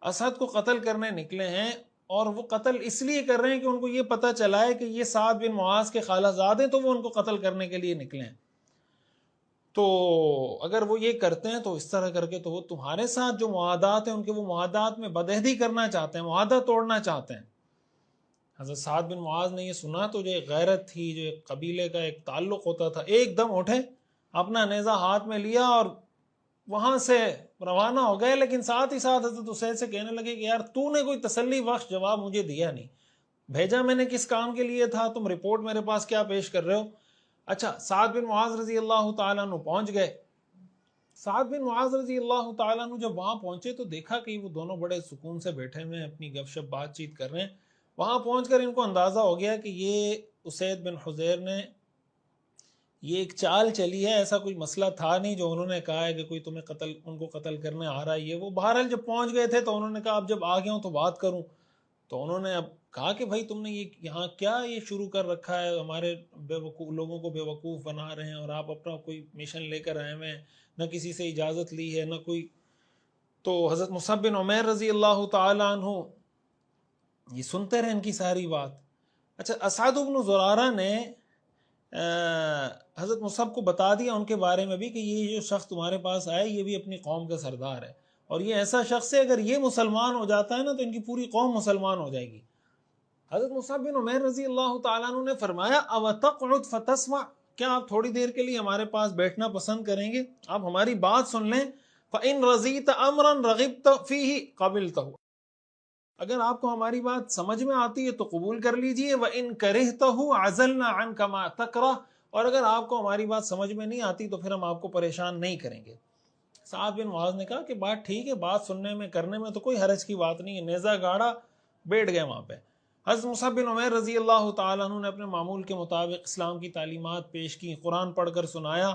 اسد کو قتل کرنے نکلے ہیں، اور وہ قتل اس لیے کر رہے ہیں کہ ان کو یہ پتہ چلا ہے کہ یہ سعد بن معاذ کے خالہ زاد ہیں، تو وہ ان کو قتل کرنے کے لیے نکلے ہیں۔ تو اگر وہ یہ کرتے ہیں تو اس طرح کر کے تو وہ تمہارے ساتھ جو معاہدات ہیں ان کے وہ معاہدات میں بدعہدی کرنا چاہتے ہیں، معاہدہ توڑنا چاہتے ہیں۔ حضرت سعد بن معاذ نے یہ سنا تو جو ایک غیرت تھی، جو ایک قبیلے کا ایک تعلق ہوتا تھا، ایک دم اٹھے، اپنا نیزہ ہاتھ میں لیا اور وہاں سے روانہ ہو گئے۔ لیکن ساتھ ہی ساتھ حضرت اسید سے کہنے لگے کہ یار تو نے کوئی تسلی بخش جواب مجھے دیا نہیں، بھیجا میں نے کس کام کے لیے تھا، تم رپورٹ میرے پاس کیا پیش کر رہے ہو۔ اچھا، سعد بن معاذ رضی اللہ تعالیٰ عنہ پہنچ گئے۔ سعد بن معاذ رضی اللہ تعالیٰ عنہ جب وہاں پہنچے تو دیکھا کہ وہ دونوں بڑے سکون سے بیٹھے ہوئے اپنی گپ شپ بات چیت کر رہے ہیں۔ وہاں پہنچ کر ان کو اندازہ ہو گیا کہ یہ اسید بن حضیر نے یہ ایک چال چلی ہے، ایسا کوئی مسئلہ تھا نہیں جو انہوں نے کہا ہے کہ کوئی تمہیں ان کو قتل کرنے آ رہا ہے۔ یہ وہ بہرحال جب پہنچ گئے تھے تو انہوں نے کہا اب جب آ گیا ہوں تو بات کروں۔ تو انہوں نے اب کہا کہ بھائی تم نے یہاں کیا یہ شروع کر رکھا ہے، ہمارے لوگوں کو بے وقوف بنا رہے ہیں، اور آپ اپنا کوئی مشن لے کر آئے ہوئے ہیں، نہ کسی سے اجازت لی ہے نہ کوئی۔ تو حضرت مصعب بن عمیر رضی اللہ تعالیٰ عنہ یہ سنتے رہے ان کی ساری بات۔ اچھا، اسعد بن زرارہ نے حضرت مصعب کو بتا دیا ان کے بارے میں بھی کہ یہ جو شخص تمہارے پاس آئے یہ بھی اپنی قوم کا سردار ہے، اور یہ ایسا شخص ہے اگر یہ مسلمان ہو جاتا ہے نا تو ان کی پوری قوم مسلمان ہو جائے گی۔ حضرت مصعب بن عمیر رضی اللہ تعالیٰ عنہ نے فرمایا اوتقعد فتسمع، کیا آپ تھوڑی دیر کے لیے ہمارے پاس بیٹھنا پسند کریں گے؟ آپ ہماری بات سن لیں. فَإِن رَضِيتَ أَمْرًا رَغِبْتَ فِيهِ قَبِلْتَهُ، اگر آپ کو ہماری بات سمجھ میں آتی ہے تو قبول کر لیجئے. وَإِن كَرِهْتَهُ عَزَلْنَا عَنْكَ مَا تَكْرَهُ، اور اگر آپ کو ہماری بات سمجھ میں نہیں آتی تو پھر ہم آپ کو پریشان نہیں کریں گے. سعد بن معاذ نے کہا کہ بات ٹھیک ہے، بات سننے میں کرنے میں تو کوئی حرج کی بات نہیں ہے. نیزہ گاڑا، بیٹھ گئے وہاں پہ. حضرت مصعب بن عمیر رضی اللہ تعالیٰ عنہ نے اپنے معمول کے مطابق اسلام کی تعلیمات پیش کی، قرآن پڑھ کر سنایا.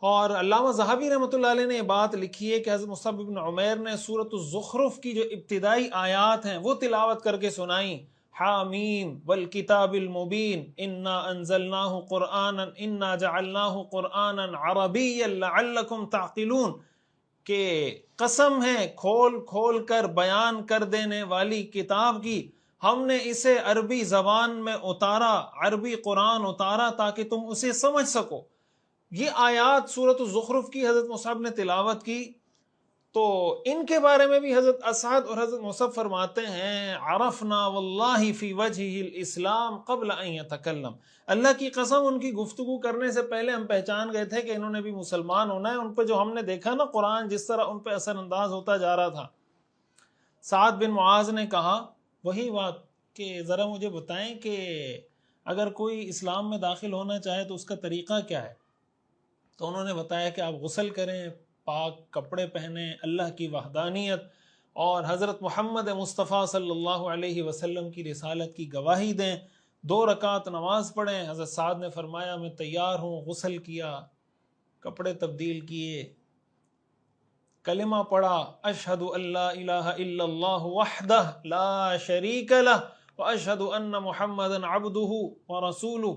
اور علامہ ذہبی رحمۃ اللہ علیہ نے یہ بات لکھی ہے کہ حضرت مصعب بن عمیر نے سورۃ الزخرف کی جو ابتدائی آیات ہیں وہ تلاوت کر کے سنائیں. حامیم والکتاب المبین انا انزلناہ قرآنا انا جعلناہ قرآنا عربیا لعلکم تعقلون، کہ قسم ہے کھول کھول کر بیان کر دینے والی کتاب کی، ہم نے اسے عربی زبان میں اتارا، عربی قرآن اتارا تاکہ تم اسے سمجھ سکو. یہ آیات سورۃ الزخرف کی حضرت مصعب نے تلاوت کی. تو ان کے بارے میں بھی حضرت اسعد اور حضرت مصعب فرماتے ہیں عرفنا واللہ فی وجہہ الاسلام قبل ان یتکلم، اللہ کی قسم ان کی گفتگو کرنے سے پہلے ہم پہچان گئے تھے کہ انہوں نے بھی مسلمان ہونا ہے. ان پہ جو ہم نے دیکھا نا قرآن جس طرح ان پہ اثر انداز ہوتا جا رہا تھا. سعد بن معاذ نے کہا وہی بات کہ ذرا مجھے بتائیں کہ اگر کوئی اسلام میں داخل ہونا چاہے تو اس کا طریقہ کیا ہے؟ تو انہوں نے بتایا کہ آپ غسل کریں، پاک کپڑے پہنیں، اللہ کی وحدانیت اور حضرت محمد مصطفیٰ صلی اللہ علیہ وسلم کی رسالت کی گواہی دیں، 2 رکعت نماز پڑھیں. حضرت سعد نے فرمایا میں تیار ہوں. غسل کیا، کپڑے تبدیل کیے، کلمہ پڑھا، اشہد ان لا الہ الا اللہ وحدہ لا شریک لہ واشہد ان محمدا عبدہ ورسولہ،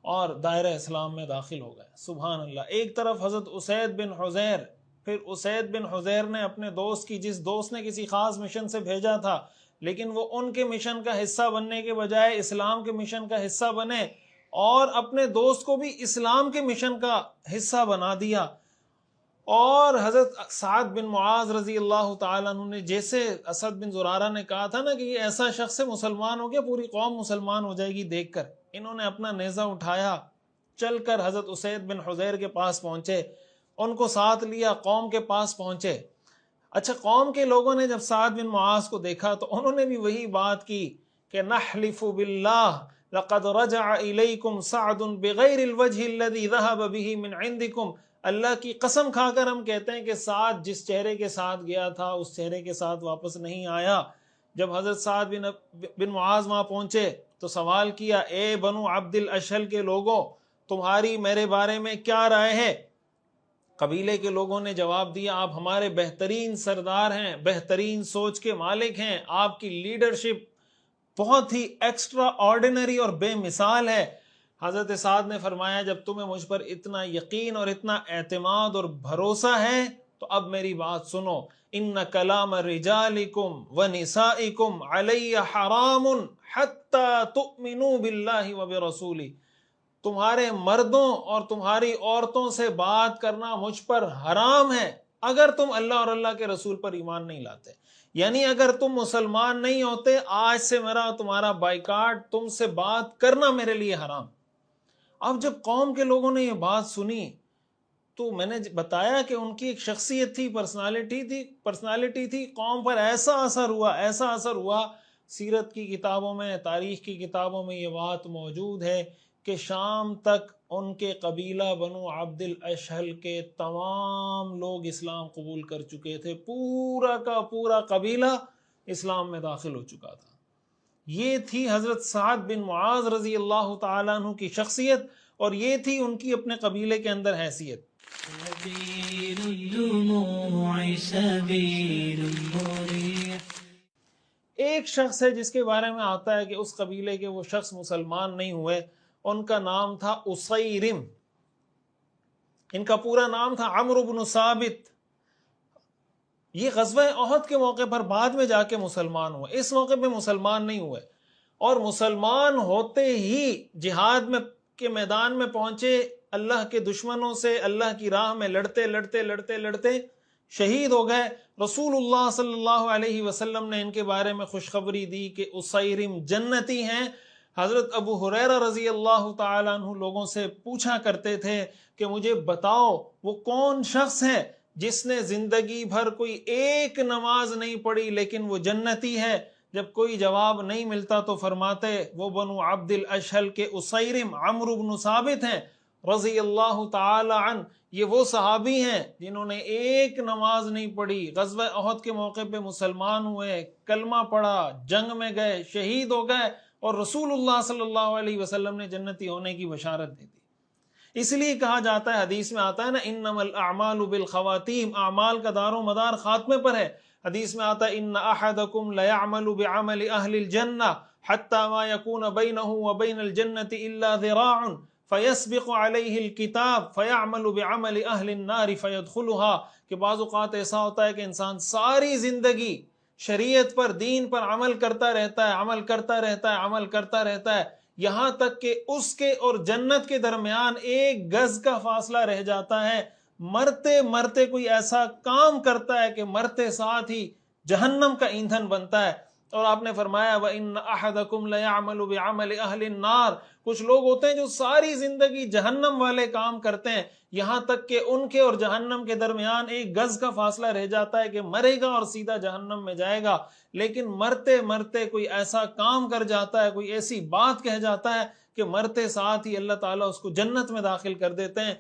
اور دائرہ اسلام میں داخل ہو گئے. سبحان اللہ. ایک طرف حضرت اسید بن حضیر، پھر اسید بن حضیر نے اپنے دوست کی، جس دوست نے کسی خاص مشن سے بھیجا تھا لیکن وہ ان کے مشن کا حصہ بننے کے بجائے اسلام کے مشن کا حصہ بنے اور اپنے دوست کو بھی اسلام کے مشن کا حصہ بنا دیا. اور حضرت سعد بن معاذ رضی اللہ تعالیٰ عنہ نے، جیسے اسد بن زرارہ نے کہا تھا نا کہ یہ ایسا شخص ہے مسلمان ہو گیا، پوری قوم مسلمان ہو جائے گی دیکھ کر، انہوں نے اپنا نیزہ اٹھایا، چل کر حضرت اسید بن حضیر کے پاس پہنچے، ان کو ساتھ لیا، قوم کے پاس پہنچے. اچھا، قوم کے لوگوں نے جب سعد بن معاذ کو دیکھا تو انہوں نے بھی وہی بات کی کہ نحلف باللہ لقد رجع الیکم سعد بغیر الوجہ الذی ذہب بہ من عندکم، اللہ کی قسم کھا کر ہم کہتے ہیں کہ سعد جس چہرے کے ساتھ گیا تھا اس چہرے کے ساتھ واپس نہیں آیا. جب حضرت سعد بن معاذ وہاں پہنچے تو سوال کیا، اے بنو عبد الاشہل کے لوگوں، تمہاری میرے بارے میں کیا رائے ہے؟ قبیلے کے لوگوں نے جواب دیا، آپ ہمارے بہترین سردار ہیں، بہترین سوچ کے مالک ہیں، آپ کی لیڈرشپ بہت ہی ایکسٹرا آرڈینری اور بے مثال ہے. حضرت سعد نے فرمایا جب تمہیں مجھ پر اتنا یقین اور اتنا اعتماد اور بھروسہ ہے تو اب میری بات سنو. ان کلام رجالکم ونسائکم علی حرام حتی تؤمنوا باللہ وبرسولہ، تمہارے مردوں اور تمہاری عورتوں سے بات کرنا مجھ پر حرام ہے اگر تم اللہ اور اللہ کے رسول پر ایمان نہیں لاتے. یعنی اگر تم مسلمان نہیں ہوتے، آج سے میرا تمہارا بائیکاٹ، تم سے بات کرنا میرے لیے حرام. اب جب قوم کے لوگوں نے یہ بات سنی تو میں نے بتایا کہ ان کی ایک شخصیت تھی، پرسنالٹی تھی، قوم پر ایسا اثر ہوا. سیرت کی کتابوں میں، تاریخ کی کتابوں میں یہ بات موجود ہے کہ شام تک ان کے قبیلہ بنو عبد الاشہل کے تمام لوگ اسلام قبول کر چکے تھے، پورا کا پورا قبیلہ اسلام میں داخل ہو چکا تھا. یہ تھی حضرت سعد بن معاذ رضی اللہ تعالیٰ عنہ کی شخصیت اور یہ تھی ان کی اپنے قبیلے کے اندر حیثیت. ایک شخص ہے جس کے بارے میں آتا ہے کہ اس قبیلے کے وہ شخص مسلمان نہیں ہوئے، ان کا نام تھا اسیرم، ان کا پورا نام تھا عمرو بن ثابت. یہ غزوہ احد کے موقع پر بعد میں جا کے مسلمان ہوئے، اس موقع پہ مسلمان نہیں ہوئے، اور مسلمان ہوتے ہی جہاد میں کے میدان میں پہنچے، اللہ کے دشمنوں سے اللہ کی راہ میں لڑتے لڑتے لڑتے لڑتے شہید ہو گئے. رسول اللہ صلی اللہ علیہ وسلم نے ان کے بارے میں خوشخبری دی کہ اسیرم جنتی ہیں. حضرت ابو ہریرہ رضی اللہ تعالیٰ عنہ لوگوں سے پوچھا کرتے تھے کہ مجھے بتاؤ وہ کون شخص ہے جس نے زندگی بھر کوئی ایک نماز نہیں پڑھی لیکن وہ جنتی ہے؟ جب کوئی جواب نہیں ملتا تو فرماتے وہ بنو عبد الاشہل کے اسیرم عمرو بن ثابت ہیں رضی اللہ تعالی عنہ. یہ وہ صحابی ہیں جنہوں نے ایک نماز نہیں پڑھی، غزوہ احد کے موقع پہ مسلمان ہوئے، کلمہ پڑھا، جنگ میں گئے، شہید ہو گئے، اور رسول اللہ صلی اللہ علیہ وسلم نے جنتی ہونے کی بشارت دی تھی. اس لیے کہا جاتا ہے، حدیث میں آتا ہے نا، انما الاعمال بالخواتیم، اعمال کا دار و مدار خاتمے پر ہے. حدیث میں آتا ہے ان احدکم لیعمل بعمل اہل الجنہ حتی ما یکون بینہ وبین الجنة الا ذراع فیسبق علیہ الکتاب فیعمل بعمل اہل النار فیدخلها. کہ بعض اوقات ایسا ہوتا ہے کہ انسان ساری زندگی شریعت پر، دین پر عمل کرتا رہتا ہے، عمل کرتا رہتا ہے، عمل کرتا رہتا ہے، یہاں تک کہ اس کے اور جنت کے درمیان ایک گز کا فاصلہ رہ جاتا ہے. مرتے مرتے کوئی ایسا کام کرتا ہے کہ مرتے ساتھ ہی جہنم کا ایندھن بنتا ہے. اور آپ نے فرمایا وَإِنَّ أَحَدَكُمْ لَيَعْمَلُ بِعَمَلِ أَهْلِ النَّارِ. کچھ لوگ ہوتے ہیں جو ساری زندگی جہنم والے کام کرتے ہیں، یہاں تک کہ ان کے اور جہنم کے درمیان ایک گز کا فاصلہ رہ جاتا ہے کہ مرے گا اور سیدھا جہنم میں جائے گا، لیکن مرتے مرتے کوئی ایسا کام کر جاتا ہے، کوئی ایسی بات کہہ جاتا ہے کہ مرتے ساتھ ہی اللہ تعالیٰ اس کو جنت میں داخل کر دیتے ہیں.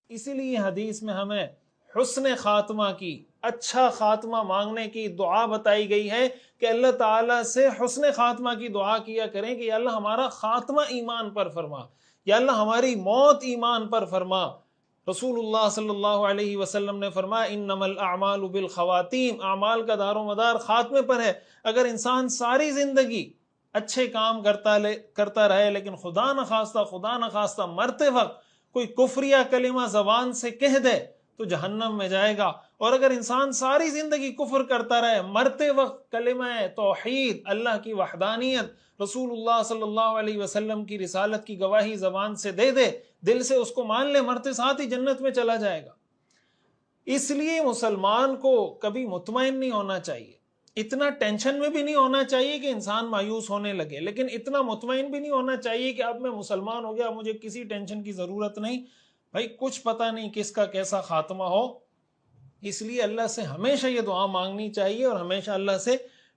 اسی لیے حدیث میں ہمیں حسن خاتمہ کی، اچھا خاتمہ مانگنے کی دعا بتائی گئی ہے کہ اللہ تعالیٰ سے حسن خاتمہ کی دعا کیا کریں کہ یا اللہ ہمارا خاتمہ ایمان پر فرما، یا اللہ ہماری موت ایمان پر فرما. رسول اللہ صلی اللہ علیہ وسلم نے فرمایا انما الاعمال بالخواتیم، اعمال کا دار و مدار خاتمے پر ہے. اگر انسان ساری زندگی اچھے کام کرتا رہے لیکن خدا نخواستہ مرتے وقت کوئی کفریہ کلمہ زبان سے کہہ دے تو جہنم میں جائے گا. اور اگر انسان ساری زندگی کفر کرتا رہے، مرتے وقت کلمہ توحید، اللہ کی وحدانیت، رسول اللہ صلی اللہ علیہ وسلم کی رسالت کی گواہی زبان سے دے دے، دل سے اس کو مان لے، مرتے ساتھ ہی جنت میں چلا جائے گا. اس لیے مسلمان کو کبھی مطمئن نہیں ہونا چاہیے، اتنا ٹینشن میں بھی نہیں ہونا چاہیے کہ انسان مایوس ہونے لگے، لیکن اتنا مطمئن بھی نہیں ہونا چاہیے کہ اب میں مسلمان ہو گیا، مجھے کسی ٹینشن کی ضرورت نہیں. بھائی کچھ پتہ نہیں کس کا کیسا خاتمہ ہو، اس لیے اللہ سے ہمیشہ یہ دعا مانگنی چاہیے اور ہمیشہ اللہ سے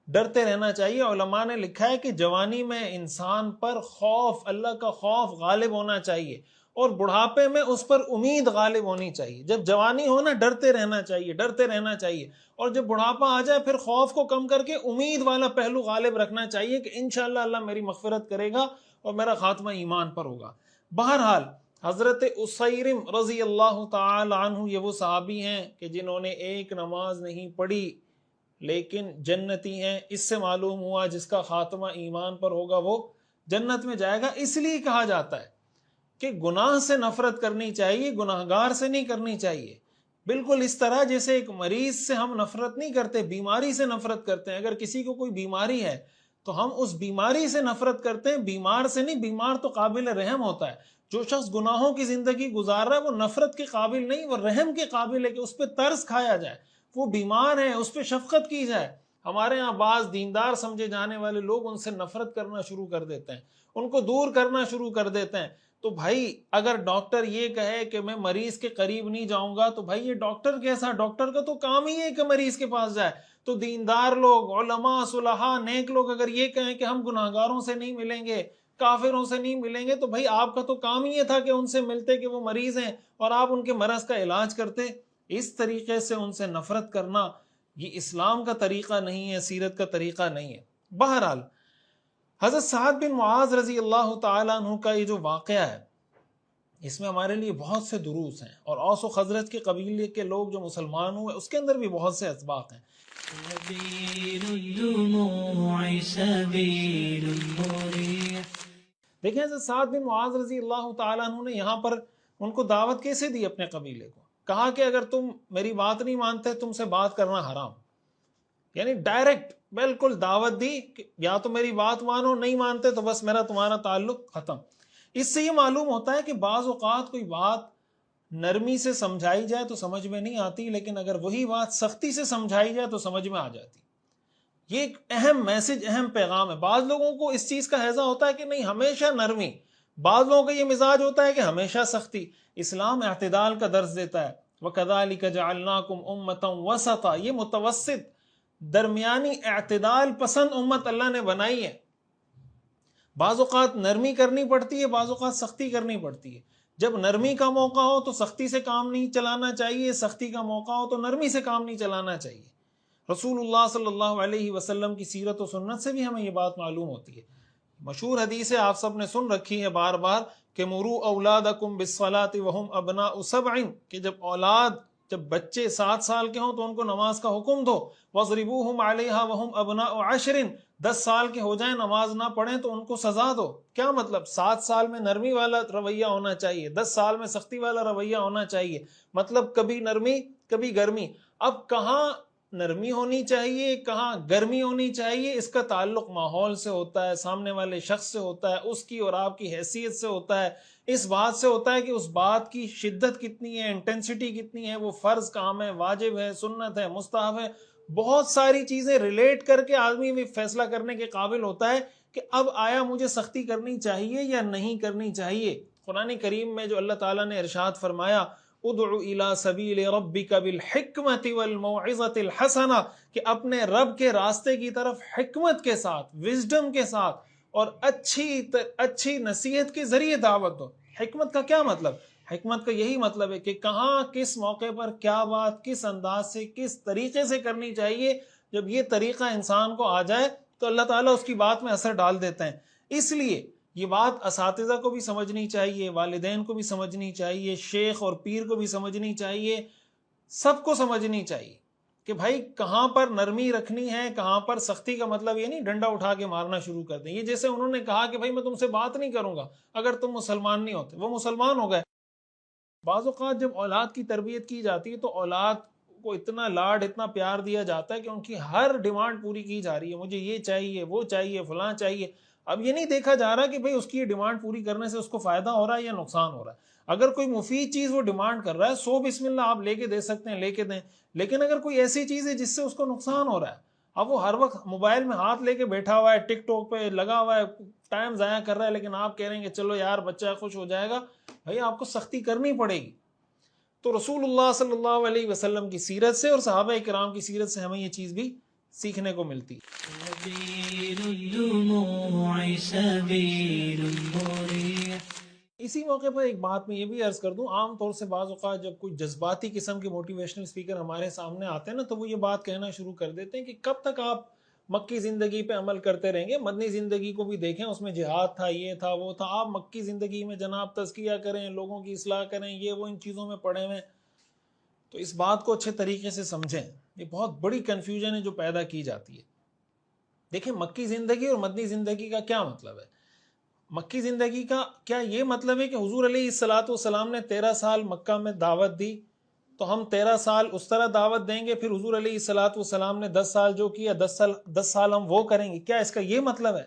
ڈرتے رہنا چاہیے. علماء نے لکھا ہے کہ جوانی میں انسان پر خوف، اللہ کا خوف غالب ہونا چاہیے، اور بڑھاپے میں اس پر امید غالب ہونی چاہیے. جب جوانی ہو نا، ڈرتے رہنا چاہیے، ڈرتے رہنا چاہیے، اور جب بڑھاپا آ جائے پھر خوف کو کم کر کے امید والا پہلو غالب رکھنا چاہیے کہ انشاءاللہ اللہ میری مغفرت کرے گا اور میرا خاتمہ ایمان پر ہوگا. بہرحال حضرت اسیرم رضی اللہ تعالی عنہ یہ وہ صحابی ہیں کہ جنہوں نے ایک نماز نہیں پڑھی لیکن جنتی ہیں. اس سے معلوم ہوا جس کا خاتمہ ایمان پر ہوگا وہ جنت میں جائے گا. اس لیے کہا جاتا ہے کہ گناہ سے نفرت کرنی چاہیے، گناہگار سے نہیں کرنی چاہیے. بالکل اس طرح جیسے ایک مریض سے ہم نفرت نہیں کرتے، بیماری سے نفرت کرتے ہیں. اگر کسی کو کوئی بیماری ہے تو ہم اس بیماری سے نفرت کرتے ہیں، بیمار سے نہیں. بیمار تو قابل رحم ہوتا ہے. جو شخص گناہوں کی زندگی گزار رہا ہے وہ نفرت کے قابل نہیں، وہ رحم کے قابل ہے کہ اس پہ ترس کھایا جائے. وہ بیمار ہے، اس پہ شفقت کی جائے. ہمارے ہاں بعض دیندار سمجھے جانے والے لوگ ان سے نفرت کرنا شروع کر دیتے ہیں، ان کو دور کرنا شروع کر دیتے ہیں. تو بھائی اگر ڈاکٹر یہ کہے کہ میں مریض کے قریب نہیں جاؤں گا تو بھائی یہ ڈاکٹر کیسا؟ ڈاکٹر کا تو کام ہی ہے کہ مریض کے پاس جائے. تو دیندار لوگ، علماء، صلحاء، نیک لوگ اگر یہ کہیں کہ ہم گناہگاروں سے نہیں ملیں گے، کافروں سے نہیں ملیں گے، تو بھائی آپ کا تو کام ہی یہ تھا کہ ان سے ملتے کہ وہ مریض ہیں اور آپ ان کے مرض کا علاج کرتے. اس طریقے سے ان سے نفرت کرنا یہ اسلام کا طریقہ نہیں ہے، سیرت کا طریقہ نہیں ہے. بہرحال حضرت سعد بن معاذ رضی اللہ تعالیٰ عنہ کا یہ جو واقعہ ہے اس میں ہمارے لیے بہت سے دروس ہیں، اور اوس و خزرج کے قبیلے کے لوگ جو مسلمان ہوئے اس کے اندر بھی بہت سے اسباق ہیں. دیکھیں حضرت سعد بن معاذ رضی اللہ تعالیٰ عنہ نے یہاں پر ان کو دعوت کیسے دی اپنے قبیلے کو؟ کہا کہ اگر تم میری بات نہیں مانتے تم سے بات کرنا حرام. یعنی ڈائریکٹ بالکل دعوت دی کہ یا تو میری بات مانو، نہیں مانتے تو بس میرا تمہارا تعلق ختم. اس سے یہ معلوم ہوتا ہے کہ بعض اوقات کوئی بات نرمی سے سمجھائی جائے تو سمجھ میں نہیں آتی، لیکن اگر وہی بات سختی سے سمجھائی جائے تو سمجھ میں آ جاتی۔ یہ ایک اہم میسج، اہم پیغام ہے۔ بعض لوگوں کو اس چیز کا ہیضہ ہوتا ہے کہ نہیں ہمیشہ نرمی، بعض لوگوں کا یہ مزاج ہوتا ہے کہ ہمیشہ سختی۔ اسلام اعتدال کا درس دیتا ہے، وَكَذَلِكَ جَعَلْنَاكُمْ أُمَّةً وَسَطًا، یہ متوسط درمیانی اعتدال پسند امت اللہ نے بنائی ہے۔ بعض اوقات نرمی کرنی پڑتی ہے، بعض اوقات سختی کرنی پڑتی ہے۔ جب نرمی کا موقع ہو تو سختی سے کام نہیں چلانا چاہیے، سختی کا موقع ہو تو نرمی سے کام نہیں چلانا چاہیے۔ رسول اللہ صلی اللہ علیہ وسلم کی سیرت و سنت سے بھی ہمیں یہ بات معلوم ہوتی ہے۔ مشہور حدیث ہے، آپ سب نے سن رکھی ہے بار بار، کہ مروا اولادکم بالصلاۃ وہم ابناء سبع، کہ جب بچے 7 سال کے ہوں تو ان کو نماز کا حکم دو، واضربوہم علیہا وہم ابناء 10، 10 سال کے ہو جائیں نماز نہ پڑھیں تو ان کو سزا دو۔ کیا مطلب؟ 7 سال میں نرمی والا رویہ ہونا چاہیے، 10 سال میں سختی والا رویہ ہونا چاہیے، مطلب کبھی نرمی کبھی گرمی۔ اب کہاں نرمی ہونی چاہیے کہاں گرمی ہونی چاہیے، اس کا تعلق ماحول سے ہوتا ہے، سامنے والے شخص سے ہوتا ہے، اس کی اور آپ کی حیثیت سے ہوتا ہے، اس بات سے ہوتا ہے کہ اس بات کی شدت کتنی ہے، انٹینسٹی کتنی ہے، وہ فرض کام ہے، واجب ہے، سنت ہے، مستحب ہے۔ بہت ساری چیزیں ریلیٹ کر کے آدمی بھی فیصلہ کرنے کے قابل ہوتا ہے کہ اب آیا مجھے سختی کرنی چاہیے یا نہیں کرنی چاہیے۔ قرآن کریم میں جو اللہ تعالیٰ نے ارشاد فرمایا، ادع الی سبیل ربک بالحکمت والموعظۃ الحسنہ، کہ اپنے رب کے راستے کی طرف حکمت کے ساتھ، وزڈم کے ساتھ اور اچھی نصیحت کے ذریعے دعوت دو۔ حکمت کا کیا مطلب؟ حکمت کا یہی مطلب ہے کہ کہاں کس موقع پر کیا بات کس انداز سے کس طریقے سے کرنی چاہیے۔ جب یہ طریقہ انسان کو آ جائے تو اللہ تعالیٰ اس کی بات میں اثر ڈال دیتے ہیں۔ اس لیے یہ بات اساتذہ کو بھی سمجھنی چاہیے، والدین کو بھی سمجھنی چاہیے، شیخ اور پیر کو بھی سمجھنی چاہیے، سب کو سمجھنی چاہیے کہ بھائی کہاں پر نرمی رکھنی ہے، کہاں پر سختی۔ کا مطلب یہ نہیں ڈنڈا اٹھا کے مارنا شروع کر دیں۔ یہ جیسے انہوں نے کہا کہ بھائی میں تم سے بات نہیں کروں گا اگر تم مسلمان نہیں ہوتے، وہ مسلمان ہو گئے۔ بعض اوقات جب اولاد کی تربیت کی جاتی ہے تو اولاد کو اتنا لاڈ اتنا پیار دیا جاتا ہے کہ ان کی ہر ڈیمانڈ پوری کی جا رہی ہے، مجھے یہ چاہیے وہ چاہیے فلاں چاہیے۔ اب یہ نہیں دیکھا جا رہا کہ بھئی اس کی یہ ڈیمانڈ پوری کرنے سے اس کو فائدہ ہو رہا ہے یا نقصان ہو رہا ہے۔ اگر کوئی مفید چیز وہ ڈیمانڈ کر رہا ہے، 100 بسم اللہ آپ لے کے دے سکتے ہیں، لے کے دیں۔ لیکن اگر کوئی ایسی چیز ہے جس سے اس کو نقصان ہو رہا ہے، اب وہ ہر وقت موبائل میں ہاتھ لے کے بیٹھا ہوا ہے، ٹک ٹاک پہ لگا ہوا ہے، ٹائم ضائع کر رہا ہے، لیکن آپ کہہ رہے ہیں کہ چلو یار بچہ خوش ہو جائے گا، بھئی آپ کو سختی کرنی پڑے گی۔ تو رسول اللہ صلی اللہ علیہ وسلم کی سیرت سے اور صحابہ کرام کی سیرت سے ہمیں یہ چیز بھی سیکھنے کو ملتی ہے۔ اسی موقع پر ایک بات میں یہ بھی عرض کر دوں، عام طور سے بعض اوقات جب کوئی جذباتی قسم کے موٹیویشنل اسپیکر ہمارے سامنے آتے ہیں نا تو وہ یہ بات کہنا شروع کر دیتے ہیں کہ کب تک آپ مکی زندگی پہ عمل کرتے رہیں گے، مدنی زندگی کو بھی دیکھیں، اس میں جہاد تھا، یہ تھا وہ تھا، آپ مکی زندگی میں جناب تزکیہ کریں، لوگوں کی اصلاح کریں، یہ وہ ان چیزوں میں پڑے ہوئے۔ تو اس بات کو اچھے طریقے سے سمجھیں، یہ بہت بڑی کنفیوژن ہے جو پیدا کی جاتی ہے۔ دیکھیں مکی زندگی اور مدنی زندگی کا کیا مطلب ہے۔ مکی زندگی کا کیا یہ مطلب ہے کہ حضور علیہ الصلوۃ والسلام نے 13 سال مکہ میں دعوت دی تو ہم 13 سال اس طرح دعوت دیں گے، پھر حضور علیہ الصلوۃ والسلام نے 10 سال جو کیا 10 سال ہم وہ کریں گے؟ کیا اس کا یہ مطلب ہے؟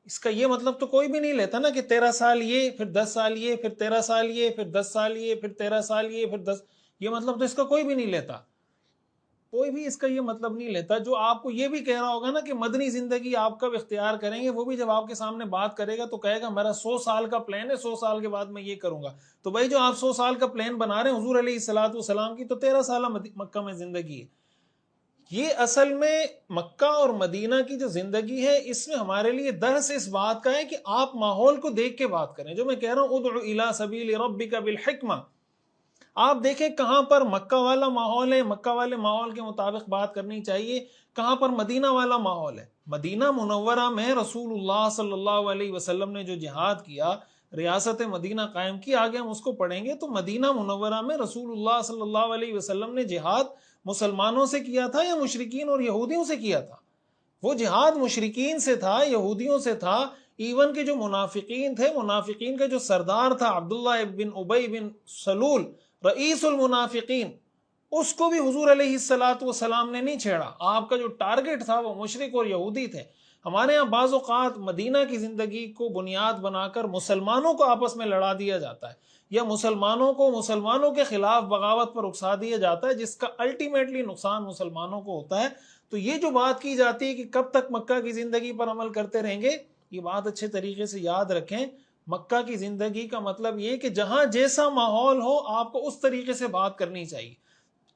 اس کا یہ مطلب تو کوئی بھی نہیں لیتا نا کہ 13 سال یہ پھر 10 سال یہ پھر 13 سال یہ پھر 10 سال یہ پھر 13 سال یہ پھر 10، یہ مطلب تو اس کا کوئی بھی نہیں لیتا، کوئی بھی اس کا یہ مطلب نہیں لیتا۔ جو آپ کو یہ بھی کہہ رہا ہوگا نا کہ مدنی زندگی آپ کب اختیار کریں گے، وہ بھی جب آپ کے سامنے بات کرے گا تو کہے گا میرا 100 سال کا پلان ہے، 100 سال کے بعد میں یہ کروں گا۔ تو بھائی جو آپ 100 سال کا پلان بنا رہے ہیں حضور علیہ الصلوۃ والسلام کی تو 13 سالہ مکہ میں زندگی ہے۔ یہ اصل میں مکہ اور مدینہ کی جو زندگی ہے اس میں ہمارے لیے درس اس بات کا ہے کہ آپ ماحول کو دیکھ کے بات کریں۔ جو میں کہہ رہا ہوں ادع الی سبیل ربک بالحکمہ، آپ دیکھیں کہاں پر مکہ والا ماحول ہے، مکہ والے ماحول کے مطابق بات کرنی چاہیے، کہاں پر مدینہ والا ماحول ہے۔ مدینہ منورہ میں رسول اللہ صلی اللہ علیہ وسلم نے جو جہاد کیا، ریاست مدینہ قائم کی، آگے ہم اس کو پڑھیں گے، تو مدینہ منورہ میں رسول اللہ صلی اللہ علیہ وسلم نے جہاد مسلمانوں سے کیا تھا یا مشرکین اور یہودیوں سے کیا تھا؟ وہ جہاد مشرکین سے تھا، یہودیوں سے تھا۔ ایون کہ جو منافقین تھے، منافقین کا جو سردار تھا عبداللہ بن ابی بن سلول رئیس المنافقین، اس کو بھی حضور علیہ الصلوۃ والسلام نے نہیں چھیڑا۔ آپ کا جو ٹارگٹ تھا وہ مشرک اور یہودی تھے۔ ہمارے ہاں بعض اوقات مدینہ کی زندگی کو بنیاد بنا کر مسلمانوں کو آپس میں لڑا دیا جاتا ہے، یا مسلمانوں کے خلاف بغاوت پر اکسا دیا جاتا ہے، جس کا الٹیمیٹلی نقصان مسلمانوں کو ہوتا ہے. تو یہ جو بات کی جاتی ہے کہ کب تک مکہ کی زندگی پر عمل کرتے رہیں گے، یہ بات اچھے طریقے سے یاد رکھیں. مکہ کی زندگی کا مطلب یہ کہ جہاں جیسا ماحول ہو آپ کو اس طریقے سے بات کرنی چاہیے.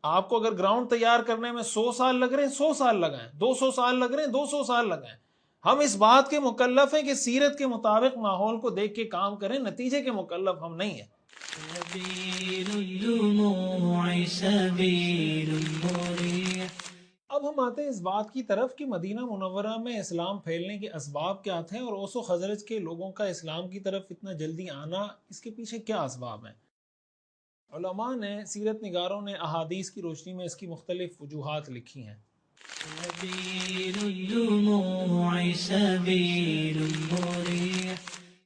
آپ کو اگر گراؤنڈ تیار کرنے میں 100 سال لگ رہے ہیں 100 سال لگائیں، 200 سال لگ رہے ہیں 200 سال لگائیں. ہم اس بات کے مکلف ہیں کہ سیرت کے مطابق ماحول کو دیکھ کے کام کریں، نتیجے کے مکلف ہم نہیں ہیں. سبيل الدموع سبيل مريح. اب ہم آتے ہیں اس بات کی طرف کہ مدینہ منورہ میں اسلام پھیلنے کے اسباب کیا تھے، اور اوس و خزرج کے لوگوں کا اسلام کی طرف اتنا جلدی آنا، اس کے پیچھے کیا اسباب ہیں. علماء نے، سیرت نگاروں نے احادیث کی روشنی میں اس کی مختلف وجوہات لکھی ہیں. سبيل الدموع سبيل مريح.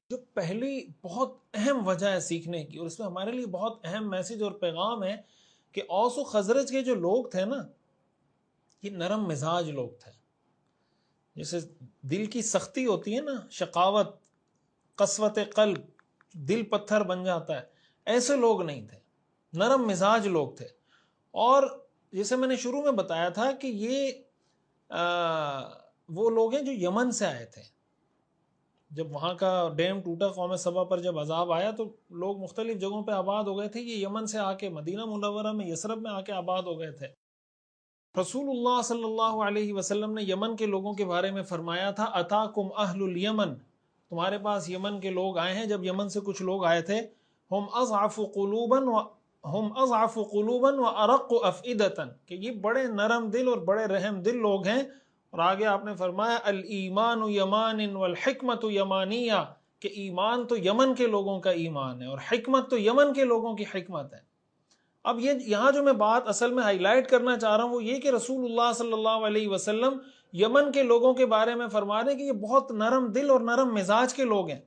جو پہلی بہت اہم وجہ ہے سیکھنے کی، اور اس میں ہمارے لیے بہت اہم میسج اور پیغام ہے کہ اوس و خزرج کے جو لوگ تھے نا، یہ نرم مزاج لوگ تھے. جیسے دل کی سختی ہوتی ہے نا، شقاوت، قسوت قلب، دل پتھر بن جاتا ہے، ایسے لوگ نہیں تھے، نرم مزاج لوگ تھے. اور جیسے میں نے شروع میں بتایا تھا کہ یہ وہ لوگ ہیں جو یمن سے آئے تھے. جب وہاں کا ڈیم ٹوٹا، قوم سبا پر جب عذاب آیا تو لوگ مختلف جگہوں پہ آباد ہو گئے تھے. یہ یمن سے آ کے مدینہ منورہ میں، یثرب میں آ کے آباد ہو گئے تھے. رسول اللہ صلی اللہ علیہ وسلم نے یمن کے لوگوں کے بارے میں فرمایا تھا، اتاکم اہل الیمن، تمہارے پاس یمن کے لوگ آئے ہیں. جب یمن سے کچھ لوگ آئے تھے، ہم اضعف قلوبا وارق افئدۃ، کہ یہ بڑے نرم دل اور بڑے رحم دل لوگ ہیں. اور آگے آپ نے فرمایا الایمان یمان والحکمت یمانیہ، کہ ایمان تو یمن کے لوگوں کا ایمان ہے اور حکمت تو یمن کے لوگوں کی حکمت ہے. اب یہ یہاں جو میں بات اصل میں ہائی لائٹ کرنا چاہ رہا ہوں وہ یہ کہ رسول اللہ صلی اللہ علیہ وسلم یمن کے لوگوں کے بارے میں فرما رہے ہیں کہ یہ بہت نرم دل اور نرم مزاج کے لوگ ہیں.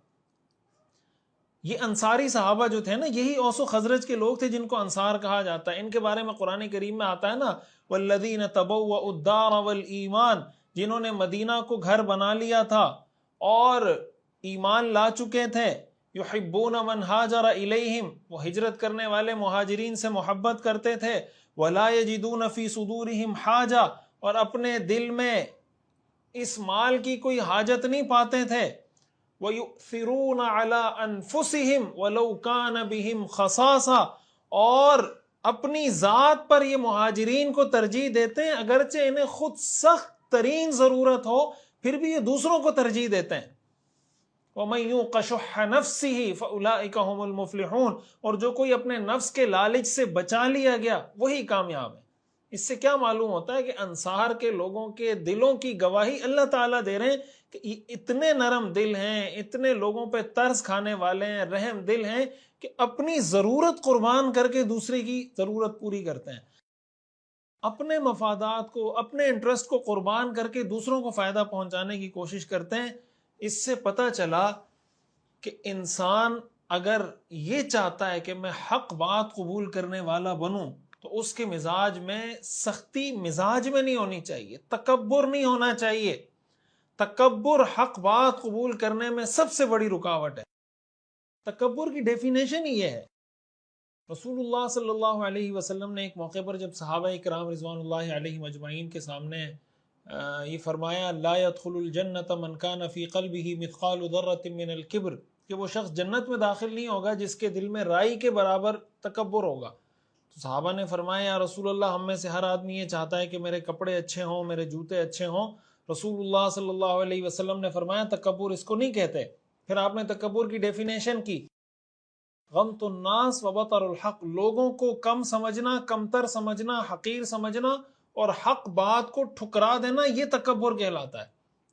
یہ انصاری صحابہ جو تھے نا، یہی اوس و خزرج کے لوگ تھے جن کو انصار کہا جاتا ہے. ان کے بارے میں قرآن کریم میں آتا ہے نا، والذین تبوؤوا الدار والایمان، جنہوں نے مدینہ کو گھر بنا لیا تھا اور ایمان لا چکے تھے. یحبون من ہاجر الیہم، وہ ہجرت کرنے والے مہاجرین سے محبت کرتے تھے. ولا یجدون فی صدورہم حاجہ، اور اپنے دل میں اس مال کی کوئی حاجت نہیں پاتے تھے. وَيُؤْثِرُونَ عَلَىٰ أَنفُسِهِمْ وَلَوْ كَانَ بِهِمْ خَصَاصَةٌ، اور اپنی ذات پر یہ مہاجرین کو ترجیح دیتے ہیں اگرچہ انہیں خود سخت ترین ضرورت ہو، پھر بھی یہ دوسروں کو ترجیح دیتے ہیں. وَمَن يُوقَ شُحَّ نَفْسِهِ فَأُولَٰئِكَ هُمُ الْمُفْلِحُونَ، اور جو کوئی اپنے نفس کے لالچ سے بچا لیا گیا وہی کامیاب ہے. اس سے کیا معلوم ہوتا ہے کہ انصار کے لوگوں کے دلوں کی گواہی اللہ تعالیٰ دے رہے ہیں کہ اتنے نرم دل ہیں، اتنے لوگوں پہ ترس کھانے والے ہیں، رحم دل ہیں کہ اپنی ضرورت قربان کر کے دوسرے کی ضرورت پوری کرتے ہیں. اپنے مفادات کو، اپنے انٹرسٹ کو قربان کر کے دوسروں کو فائدہ پہنچانے کی کوشش کرتے ہیں. اس سے پتہ چلا کہ انسان اگر یہ چاہتا ہے کہ میں حق بات قبول کرنے والا بنوں تو اس کے مزاج میں سختی مزاج میں نہیں ہونی چاہیے، تکبر نہیں ہونا چاہیے. تکبر حق بات قبول کرنے میں سب سے بڑی رکاوٹ ہے. تکبر کی ڈیفینیشن ہی یہ ہے. رسول اللہ صلی اللہ علیہ وسلم نے ایک موقع پر جب صحابہ اکرام رضوان اللہ علیہم اجمعین کے سامنے یہ فرمایا، لا يدخل الجنت من كان في قلبه مثقال ذرة من الكبر، کہ وہ شخص جنت میں داخل نہیں ہوگا جس کے دل میں رائی کے برابر تکبر ہوگا. تو صحابہ نے فرمایا، یا رسول اللہ، ہم میں سے ہر آدمی یہ چاہتا ہے کہ میرے کپڑے اچھے ہوں، میرے جوتے اچھے ہوں. رسول اللہ صلی اللہ علیہ وسلم نے فرمایا، تکبر اس کو نہیں کہتے. پھر آپ نے تکبر کی ڈیفینیشن کی، غمط الناس وبطر الحق، لوگوں کو کم سمجھنا، کمتر سمجھنا، حقیر سمجھنا اور حق بات کو ٹھکرا دینا، یہ تکبر کہلاتا ہے.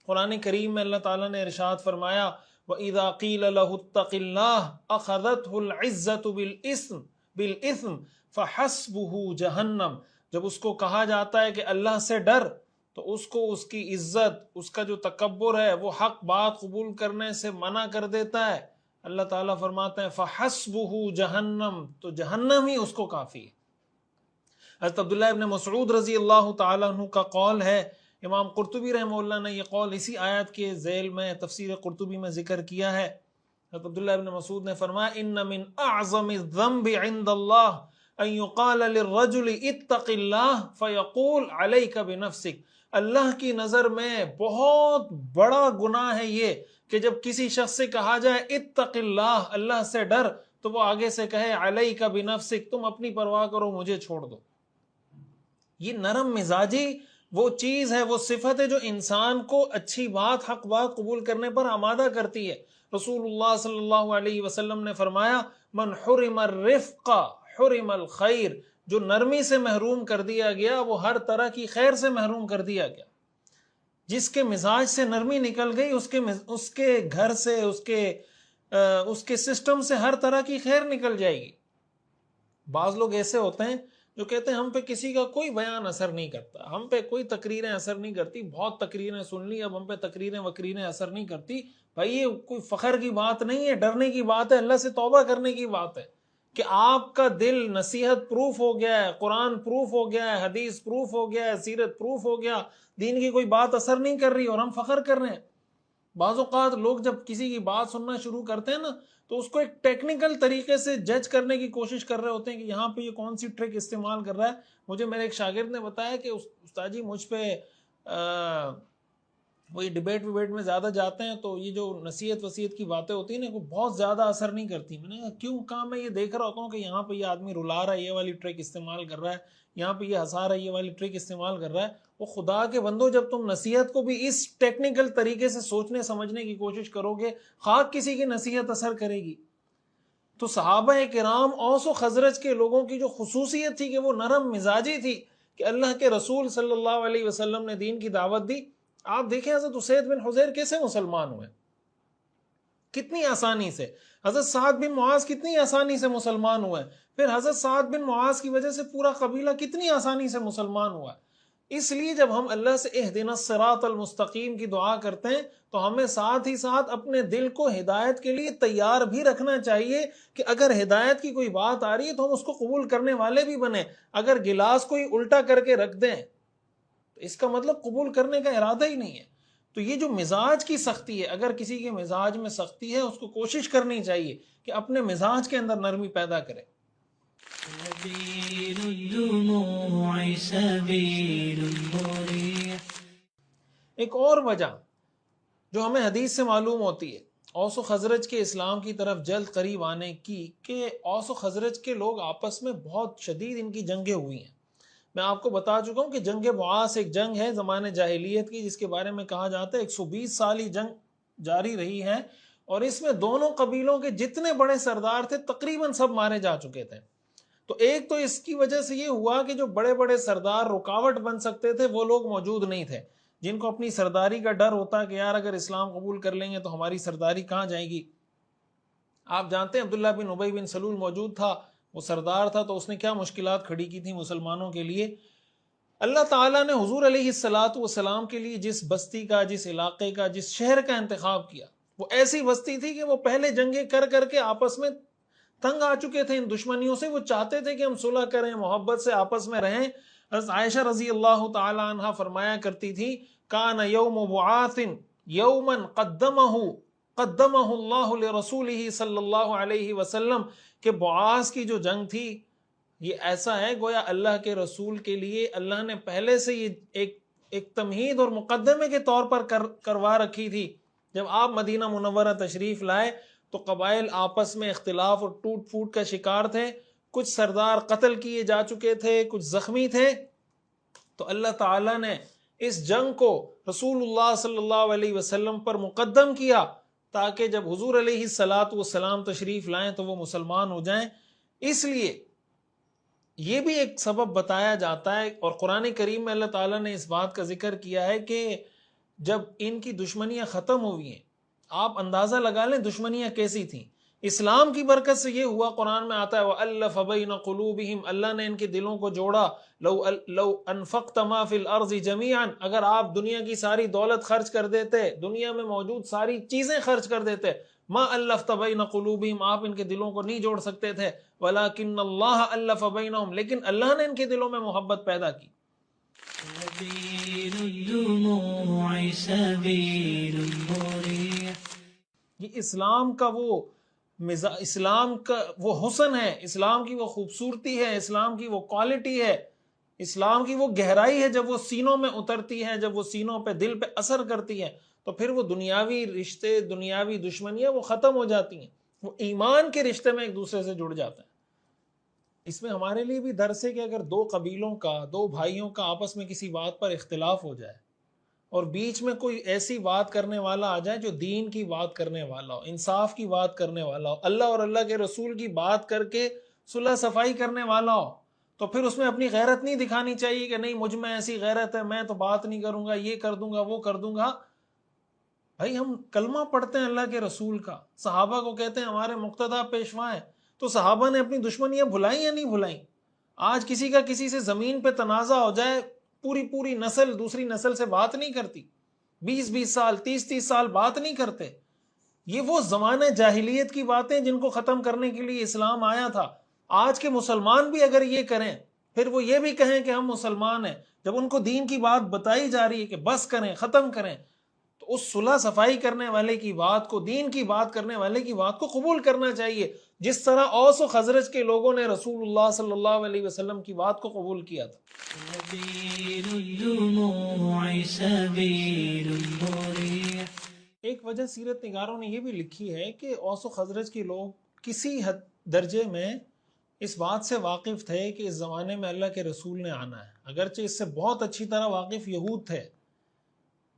قرآن کریم میں اللہ تعالیٰ نے ارشاد فرمایا، وَإِذَا قِيلَ لَهُ اتَّقِ اللَّهَ أَخَذَتْهُ الْعِزَّةُ بِالْإِثْمِ فَحَسْبُهُ جَهَنَّمْ، جب اس کو کہا جاتا ہے کہ اللہ سے ڈر تو اس کو اس کی عزت، اس کا جو تکبر ہے وہ حق بات قبول کرنے سے منع کر دیتا ہے. اللہ تعالیٰ فرماتے ہیں فَحَسْبُهُ جَهَنَّمْ، تو جہنم ہی اس کو کافی ہے. حضرت عبداللہ ابن مسعود رضی اللہ تعالیٰ عنہ کا قول ہے، امام قرطبی رحمہ اللہ نے یہ قول اسی آیت کے ذیل میں تفسیر قرطبی میں ذکر کیا ہے. حضرت عبداللہ ابن مسعود نے فرمایا ان من اعظم الذنب عند اللہ ان يقال للرجل اتق اللہ فیقول علیک بنفسک، اللہ کی نظر میں بہت بڑا گناہ ہے یہ کہ جب کسی شخص سے کہا جائے اتق اللہ، اللہ سے ڈر، تو وہ آگے سے کہے علیک بنفسک، تم اپنی پرواہ کرو، مجھے چھوڑ دو۔ یہ نرم مزاجی وہ چیز ہے، وہ صفت ہے جو انسان کو اچھی بات، حق بات قبول کرنے پر آمادہ کرتی ہے۔ رسول اللہ صلی اللہ علیہ وسلم نے فرمایا من حرم الرفق حرم الخیر، جو نرمی سے محروم کر دیا گیا وہ ہر طرح کی خیر سے محروم کر دیا گیا۔ جس کے مزاج سے نرمی نکل گئی اس کے گھر سے، اس کے سسٹم سے ہر طرح کی خیر نکل جائے گی۔ بعض لوگ ایسے ہوتے ہیں جو کہتے ہیں ہم پہ کسی کا کوئی بیان اثر نہیں کرتا، ہم پہ کوئی تقریریں اثر نہیں کرتی، بہت تقریریں سن لی، اب ہم پہ تقریریں وقریریں اثر نہیں کرتی۔ بھائی یہ کوئی فخر کی بات نہیں ہے، ڈرنے کی بات ہے، اللہ سے توبہ کرنے کی بات ہے کہ آپ کا دل نصیحت پروف ہو گیا ہے، قرآن پروف ہو گیا ہے، حدیث پروف ہو گیا ہے، سیرت پروف ہو گیا، دین کی کوئی بات اثر نہیں کر رہی اور ہم فخر کر رہے ہیں۔ بعض اوقات لوگ جب کسی کی بات سننا شروع کرتے ہیں نا تو اس کو ایک ٹیکنیکل طریقے سے جج کرنے کی کوشش کر رہے ہوتے ہیں کہ یہاں پہ یہ کون سی ٹرک استعمال کر رہا ہے۔ مجھے میرے ایک شاگرد نے بتایا کہ استاد جی مجھ پہ وہ یہ ڈبیٹ وبیٹ میں زیادہ جاتے ہیں تو یہ جو نصیحت وصیت کی باتیں ہوتی ہیں نا وہ بہت زیادہ اثر نہیں کرتی۔ میں نے کہا کیوں؟ کہا میں یہ دیکھ رہا ہوتا ہوں کہ یہاں پہ یہ آدمی رلا رہا ہے، یہ والی ٹرک استعمال کر رہا ہے، یہاں پہ یہ ہنسا رہا ہے، یہ والی ٹرک استعمال کر رہا ہے۔ وہ خدا کے بندو جب تم نصیحت کو بھی اس ٹیکنیکل طریقے سے سوچنے سمجھنے کی کوشش کرو گے، خاک کسی کی نصیحت اثر کرے گی۔ تو صحابہ کرام اوس و خزرج کے لوگوں کی جو خصوصیت تھی کہ وہ نرم مزاجی تھی کہ اللہ کے رسول صلی اللہ علیہ وسلم نے دین کی دعوت دی۔ آپ دیکھیں حضرت اسید بن حضیر کیسے مسلمان ہوئے، کتنی آسانی سے۔ حضرت سعد بن معاذ کتنی آسانی سے مسلمان ہوئے، پھر حضرت سعد بن معاذ کی وجہ سے پورا قبیلہ کتنی آسانی سے مسلمان ہوا۔ اس لیے جب ہم اللہ سے اہدنا الصراط المستقیم کی دعا کرتے ہیں تو ہمیں ساتھ ہی ساتھ اپنے دل کو ہدایت کے لیے تیار بھی رکھنا چاہیے کہ اگر ہدایت کی کوئی بات آ رہی ہے تو ہم اس کو قبول کرنے والے بھی بنیں۔ اگر گلاس کوئی الٹا کر کے رکھ دیں تو اس کا مطلب قبول کرنے کا ارادہ ہی نہیں ہے۔ تو یہ جو مزاج کی سختی ہے، اگر کسی کے مزاج میں سختی ہے اس کو کوشش کرنی چاہیے کہ اپنے مزاج کے اندر نرمی پیدا کرے۔ سبيل الدموع سبيل مريح۔ ایک اور وجہ جو ہمیں حدیث سے معلوم ہوتی ہے اوس و خزرج کے اسلام کی طرف جلد قریب آنے کی، کہ اوس و خزرج کے لوگ آپس میں بہت شدید ان کی جنگیں ہوئی ہیں۔ میں آپ کو بتا چکا ہوں کہ جنگ بعاث ایک جنگ ہے زمانے جاہلیت کی، جس کے بارے میں کہا جاتا ہے 120 سال ہی جنگ جاری رہی ہے، اور اس میں دونوں قبیلوں کے جتنے بڑے سردار تھے تقریباً سب مارے جا چکے تھے۔ تو ایک تو اس کی وجہ سے یہ ہوا کہ جو بڑے بڑے سردار رکاوٹ بن سکتے تھے وہ لوگ موجود نہیں تھے، جن کو اپنی سرداری کا ڈر ہوتا کہ یار اگر اسلام قبول کر لیں گے تو ہماری سرداری کہاں جائے گی۔ آپ جانتے ہیں عبداللہ بن ابی بن سلول موجود تھا، وہ سردار تھا، تو اس نے کیا مشکلات کھڑی کی تھی مسلمانوں کے لیے۔ اللہ تعالیٰ نے حضور علیہ السلام کے لیے جس بستی کا، جس علاقے کا، جس شہر کا انتخاب کیا، وہ ایسی بستی تھی کہ وہ پہلے جنگیں کر کر کے آپس میں تنگ آ چکے تھے ان دشمنیوں سے۔ وہ چاہتے تھے کہ ہم صلح کریں، محبت سے آپس میں رہیں۔ حضرت عائشہ رضی اللہ تعالی عنہا فرمایا کرتی تھی کان یوم بعاث یوما قدمہ اللہ لرسولہ صلی اللہ علیہ وسلم، کہ بعاث کی جو جنگ تھی یہ ایسا ہے گویا اللہ کے رسول کے لیے اللہ نے پہلے سے یہ ایک تمہید اور مقدمے کے طور پر کروا رکھی تھی۔ جب آپ مدینہ منورہ تشریف لائے تو قبائل آپس میں اختلاف اور ٹوٹ پھوٹ کا شکار تھے، کچھ سردار قتل کیے جا چکے تھے، کچھ زخمی تھے۔ تو اللہ تعالیٰ نے اس جنگ کو رسول اللہ صلی اللہ علیہ وسلم پر مقدم کیا تاکہ جب حضور علیہ السلام تشریف لائیں تو وہ مسلمان ہو جائیں۔ اس لیے یہ بھی ایک سبب بتایا جاتا ہے، اور قرآن کریم میں اللہ تعالیٰ نے اس بات کا ذکر کیا ہے کہ جب ان کی دشمنیاں ختم ہوئی ہیں، آپ اندازہ لگا لیں دشمنیاں کیسی تھیں۔ اسلام کی برکت سے یہ ہوا، قرآن میں آتا ہے وَأَلَّفَ بَيْنَ قُلُوبِهِمْ، اللہ نے ان کے دلوں کو جوڑا۔ لو انفقت ما فی الارض جمیعا، اگر آپ دنیا کی ساری دولت خرچ کر دیتے، دنیا میں موجود ساری چیزیں خرچ کر دیتے، ما الفت بین قلوبہم، آپ ان کے دلوں کو نہیں جوڑ سکتے تھے، ولکن اللہ الف بینہم، لیکن اللہ نے ان کے دلوں میں محبت پیدا کی۔ سبیل الدموع سبیل مريح۔ یہ اسلام کا وہ اسلام کا وہ حسن ہے، اسلام کی وہ خوبصورتی ہے، اسلام کی وہ کوالٹی ہے، اسلام کی وہ گہرائی ہے، جب وہ سینوں میں اترتی ہے، جب وہ سینوں پہ دل پہ اثر کرتی ہے تو پھر وہ دنیاوی رشتے، دنیاوی دشمنیاں وہ ختم ہو جاتی ہیں، وہ ایمان کے رشتے میں ایک دوسرے سے جڑ جاتے ہیں۔ اس میں ہمارے لیے بھی درس ہے کہ اگر دو قبیلوں کا، دو بھائیوں کا آپس میں کسی بات پر اختلاف ہو جائے اور بیچ میں کوئی ایسی بات کرنے والا آ جائے جو دین کی بات کرنے والا ہو، انصاف کی بات کرنے والا ہو، اللہ اور اللہ کے رسول کی بات کر کے صلح صفائی کرنے والا ہو، تو پھر اس میں اپنی غیرت نہیں دکھانی چاہیے کہ نہیں مجھ میں ایسی غیرت ہے، میں تو بات نہیں کروں گا، یہ کر دوں گا، وہ کر دوں گا۔ بھائی ہم کلمہ پڑھتے ہیں اللہ کے رسول کا، صحابہ کو کہتے ہیں ہمارے مقتدیٰ پیشوا ہیں، تو صحابہ نے اپنی دشمنیاں بھلائیں یا نہیں بھلائیں؟ آج کسی کا کسی سے زمین پہ تنازع ہو جائے، پوری نسل دوسری نسل سے بات نہیں کرتی، 20 سال 30 سال بات نہیں کرتے۔ یہ وہ زمانہ جاہلیت کی باتیں جن کو ختم کرنے کے لیے اسلام آیا تھا۔ آج کے مسلمان بھی اگر یہ کریں، پھر وہ یہ بھی کہیں کہ ہم مسلمان ہیں، جب ان کو دین کی بات بتائی جا رہی ہے کہ بس کریں، ختم کریں، تو اس صلح صفائی کرنے والے کی بات کو، دین کی بات کرنے والے کی بات کو قبول کرنا چاہیے، جس طرح اوس و خزرج کے لوگوں نے رسول اللہ صلی اللہ علیہ وسلم کی بات کو قبول کیا تھا۔ سبيل الدموع سبيل مريح۔ ایک وجہ سیرت نگاروں نے یہ بھی لکھی ہے کہ اوس و خزرج کے لوگ کسی حد درجے میں اس بات سے واقف تھے کہ اس زمانے میں اللہ کے رسول نے آنا ہے، اگرچہ اس سے بہت اچھی طرح واقف یہود تھے،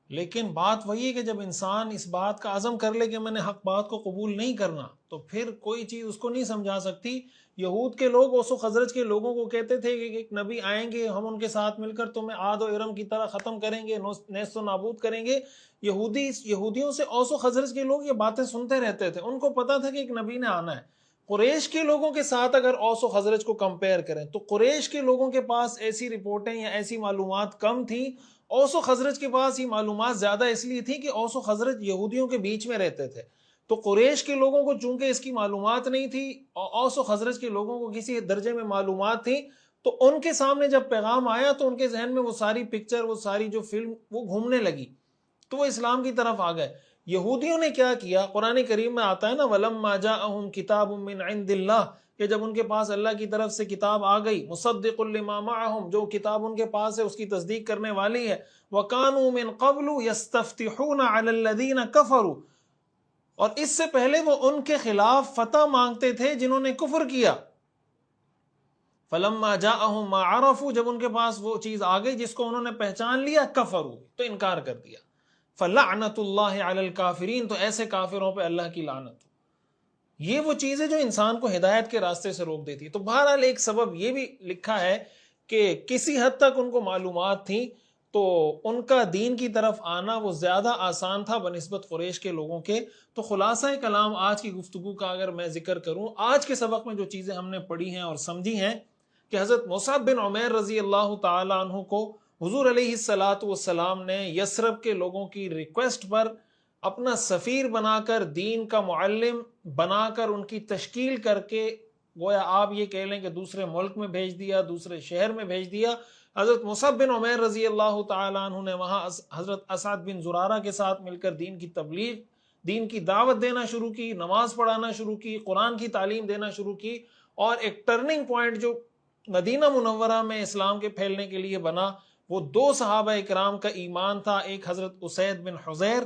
لیکن بات وہی ہے کہ جب انسان اس بات کا عزم کر لے کہ میں نے حق بات کو قبول نہیں کرنا، تو پھر کوئی چیز اس کو نہیں سمجھا سکتی۔ یہود کے لوگ اوس و خزرج کے لوگوں کو کہتے تھے کہ ایک نبی آئیں گے، ہم ان کے ساتھ مل کر تمہیں عاد و ارم کی طرح ختم کریں گے، نیست و نابود کریں گے۔ یہودیوں سے اوس و خزرج کے لوگ یہ باتیں سنتے رہتے تھے، ان کو پتا تھا کہ ایک نبی نے آنا ہے۔ قریش کے لوگوں کے ساتھ اگر اوس و خزرج کو کمپیئر کریں تو قریش کے لوگوں کے پاس ایسی رپورٹیں یا ایسی معلومات کم تھیں، اوس و خزرج کے پاس یہ معلومات زیادہ اس لیے تھی کہ اوس و خزرج یہودیوں کے بیچ میں رہتے تھے، تو قریش کے لوگوں کو چونکہ اس کی معلومات نہیں تھی اور اوس و خزرج کے لوگوں کو کسی درجے میں معلومات تھی، تو ان کے سامنے جب پیغام آیا تو ان کے ذہن میں وہ ساری پکچر، وہ ساری جو فلم وہ گھومنے لگی، تو وہ اسلام کی طرف آ گئے۔ یہودیوں نے کیا کیا؟ قرآن کریم میں آتا ہے نا وَلَمَّا جَاءَهُمْ كِتَابٌ مِّنْ عِندِ اللَّهِ، کہ جب ان کے پاس اللہ کی طرف سے کتاب آ گئی، مصدق لما معهم، جو کتاب ان کے پاس ہے اس کی تصدیق کرنے والی ہے، وَكَانُوا مِن قَبْلُ يَسْتَفْتِحُونَ عَلَى الَّذِينَ كَفَرُوا، اور اس سے پہلے وہ ان کے خلاف فتح مانگتے تھے جنہوں نے کفر کیا۔ فَلَمَّا جَاءَهُم مَّا عَرَفُوا، جب ان کے پاس وہ چیز آ گئی جس کو انہوں نے پہچان لیا، کفروا، تو انکار کر دیا۔ فَلَعْنَةُ اللَّهِ عَلَى الْكَافِرِينَ، تو ایسے کافروں پہ اللہ کی لعنت۔ یہ وہ چیز ہے جو انسان کو ہدایت کے راستے سے روک دیتی ہے۔ تو بہرحال ایک سبب یہ بھی لکھا ہے کہ کسی حد تک ان کو معلومات تھیں، تو ان کا دین کی طرف آنا وہ زیادہ آسان تھا بنسبت قریش کے لوگوں کے۔ تو خلاصہ کلام آج کی گفتگو کا اگر میں ذکر کروں، آج کے سبق میں جو چیزیں ہم نے پڑھی ہیں اور سمجھی ہیں کہ حضرت مصعب بن عمیر رضی اللہ تعالی عنہ کو حضور علیہ السلام نے یثرب کے لوگوں کی ریکویسٹ پر اپنا سفیر بنا کر، دین کا معلم بنا کر، ان کی تشکیل کر کے، گویا آپ یہ کہہ لیں کہ دوسرے ملک میں بھیج دیا، دوسرے شہر میں بھیج دیا۔ حضرت مصعب بن عمیر رضی اللہ تعالی عنہ نے وہاں حضرت اسعد بن زرارہ کے ساتھ مل کر دین کی تبلیغ، دین کی دعوت دینا شروع کی، نماز پڑھانا شروع کی، قرآن کی تعلیم دینا شروع کی، اور ایک ٹرننگ پوائنٹ جو مدینہ منورہ میں اسلام کے پھیلنے کے لیے بنا، وہ دو صحابہ اکرام کا ایمان تھا، ایک حضرت اسید بن حضیر،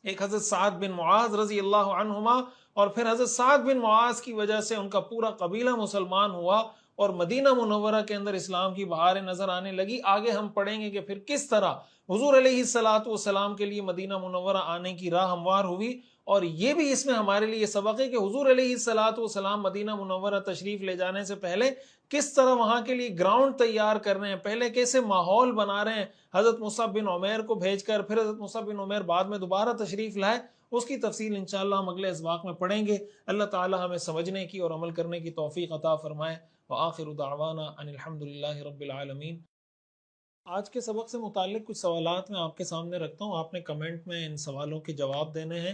ایک حضرت سعد بن معاذ رضی اللہ عنہما، اور پھر حضرت سعد بن معاذ کی وجہ سے ان کا پورا قبیلہ مسلمان ہوا اور مدینہ منورہ کے اندر اسلام کی بہاریں نظر آنے لگی۔ آگے ہم پڑھیں گے کہ پھر کس طرح حضور علیہ السلام کے لیے مدینہ منورہ آنے کی راہ ہموار ہوئی، اور یہ بھی اس میں ہمارے لیے سبق ہے کہ حضور علیہ السلام مدینہ منورہ تشریف لے جانے سے پہلے کس طرح وہاں کے لیے گراؤنڈ تیار کر رہے ہیں، پہلے کیسے ماحول بنا رہے ہیں، حضرت مصعب بن عمیر کو بھیج کر، پھر حضرت مصعب بن عمیر بعد میں دوبارہ تشریف لائے، اس کی تفصیل انشاءاللہ ہم اگلے اسباق میں پڑھیں گے۔ اللہ تعالی ہمیں سمجھنے کی اور عمل کرنے کی توفیق عطا فرمائے۔ وآخر دعوانا ان الحمدللہ رب العالمین۔ آج کے سبق سے متعلق کچھ سوالات میں آپ کے سامنے رکھتا ہوں، آپ نے کمنٹ میں ان سوالوں کے جواب دینے ہیں،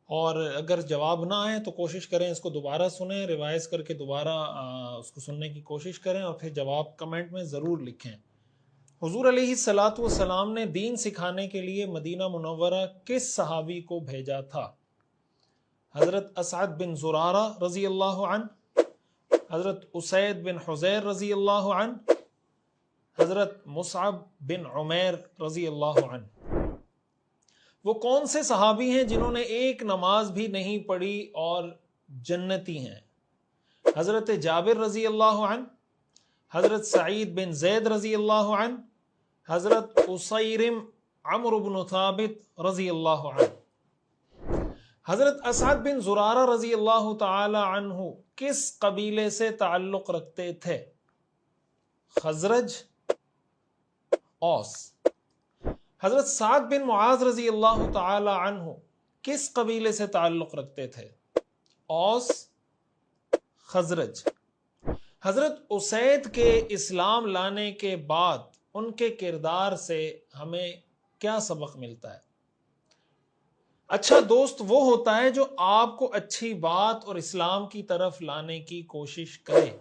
اور اگر جواب نہ آئے تو کوشش کریں اس کو دوبارہ سنیں، ریوائز کر کے دوبارہ اس کو سننے کی کوشش کریں، اور پھر جواب کمنٹ میں ضرور لکھیں۔ حضور علیہ السلام نے دین سکھانے کے لیے مدینہ منورہ کس صحابی کو بھیجا تھا؟ حضرت اسعد بن زرارہ رضی اللہ عنہ، حضرت اسید بن حضیر رضی اللہ عنہ، حضرت مصعب بن عمیر رضی اللہ عنہ۔ وہ کون سے صحابی ہیں جنہوں نے ایک نماز بھی نہیں پڑھی اور جنتی ہیں؟ حضرت جابر رضی اللہ عنہ، حضرت سعید بن زید رضی اللہ عنہ، حضرت اسیرم عمرو بن ثابت رضی اللہ عنہ۔ حضرت اسعد بن زرارہ رضی اللہ تعالی عنہ کس قبیلے سے تعلق رکھتے تھے؟ خزرج، اوس۔ حضرت سعد بن معاذ رضی اللہ تعالی عنہ کس قبیلے سے تعلق رکھتے تھے؟ اوس، خزرج۔ حضرت اسید کے اسلام لانے کے بعد ان کے کردار سے ہمیں کیا سبق ملتا ہے؟ اچھا دوست وہ ہوتا ہے جو آپ کو اچھی بات اور اسلام کی طرف لانے کی کوشش کرے۔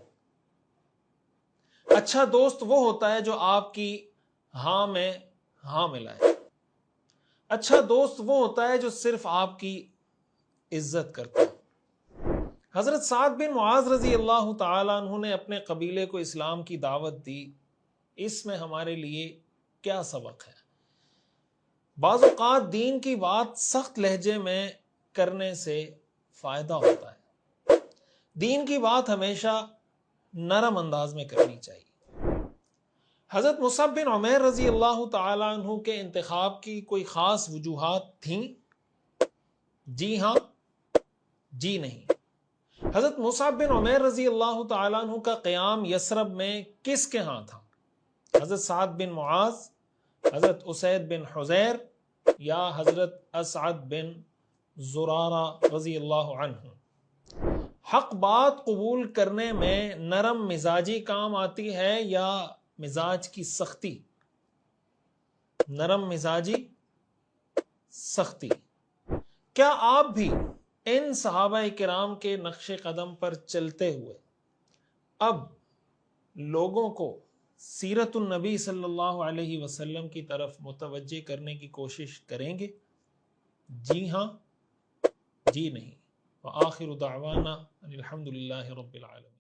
اچھا دوست وہ ہوتا ہے جو آپ کی ہاں میں ہاں ملائے۔ اچھا دوست وہ ہوتا ہے جو صرف آپ کی عزت کرتا ہے۔ حضرت سعد بن معاذ رضی اللہ تعالیٰ عنہ نے اپنے قبیلے کو اسلام کی دعوت دی، اس میں ہمارے لیے کیا سبق ہے؟ بعض اوقات دین کی بات سخت لہجے میں کرنے سے فائدہ ہوتا ہے۔ دین کی بات ہمیشہ نرم انداز میں کرنی چاہیے۔ حضرت مصعب بن عمیر رضی اللہ تعالیٰ عنہ کے انتخاب کی کوئی خاص وجوہات تھیں؟ جی ہاں، جی نہیں۔ حضرت مصعب بن عمیر رضی اللہ تعالیٰ عنہ کا قیام یثرب میں کس کے ہاں تھا؟ حضرت سعد بن معاذ، حضرت اسید بن حضیر یا حضرت اسعد بن زرارہ رضی اللہ عنہ؟ حق بات قبول کرنے میں نرم مزاجی کام آتی ہے یا مزاج کی سختی؟ نرم مزاجی، سختی۔ کیا آپ بھی ان صحابہ کرام کے نقش قدم پر چلتے ہوئے اب لوگوں کو سیرت النبی صلی اللہ علیہ وسلم کی طرف متوجہ کرنے کی کوشش کریں گے؟ جی ہاں، جی نہیں۔ وآخر دعوانا ان الحمد للہ رب العالمین۔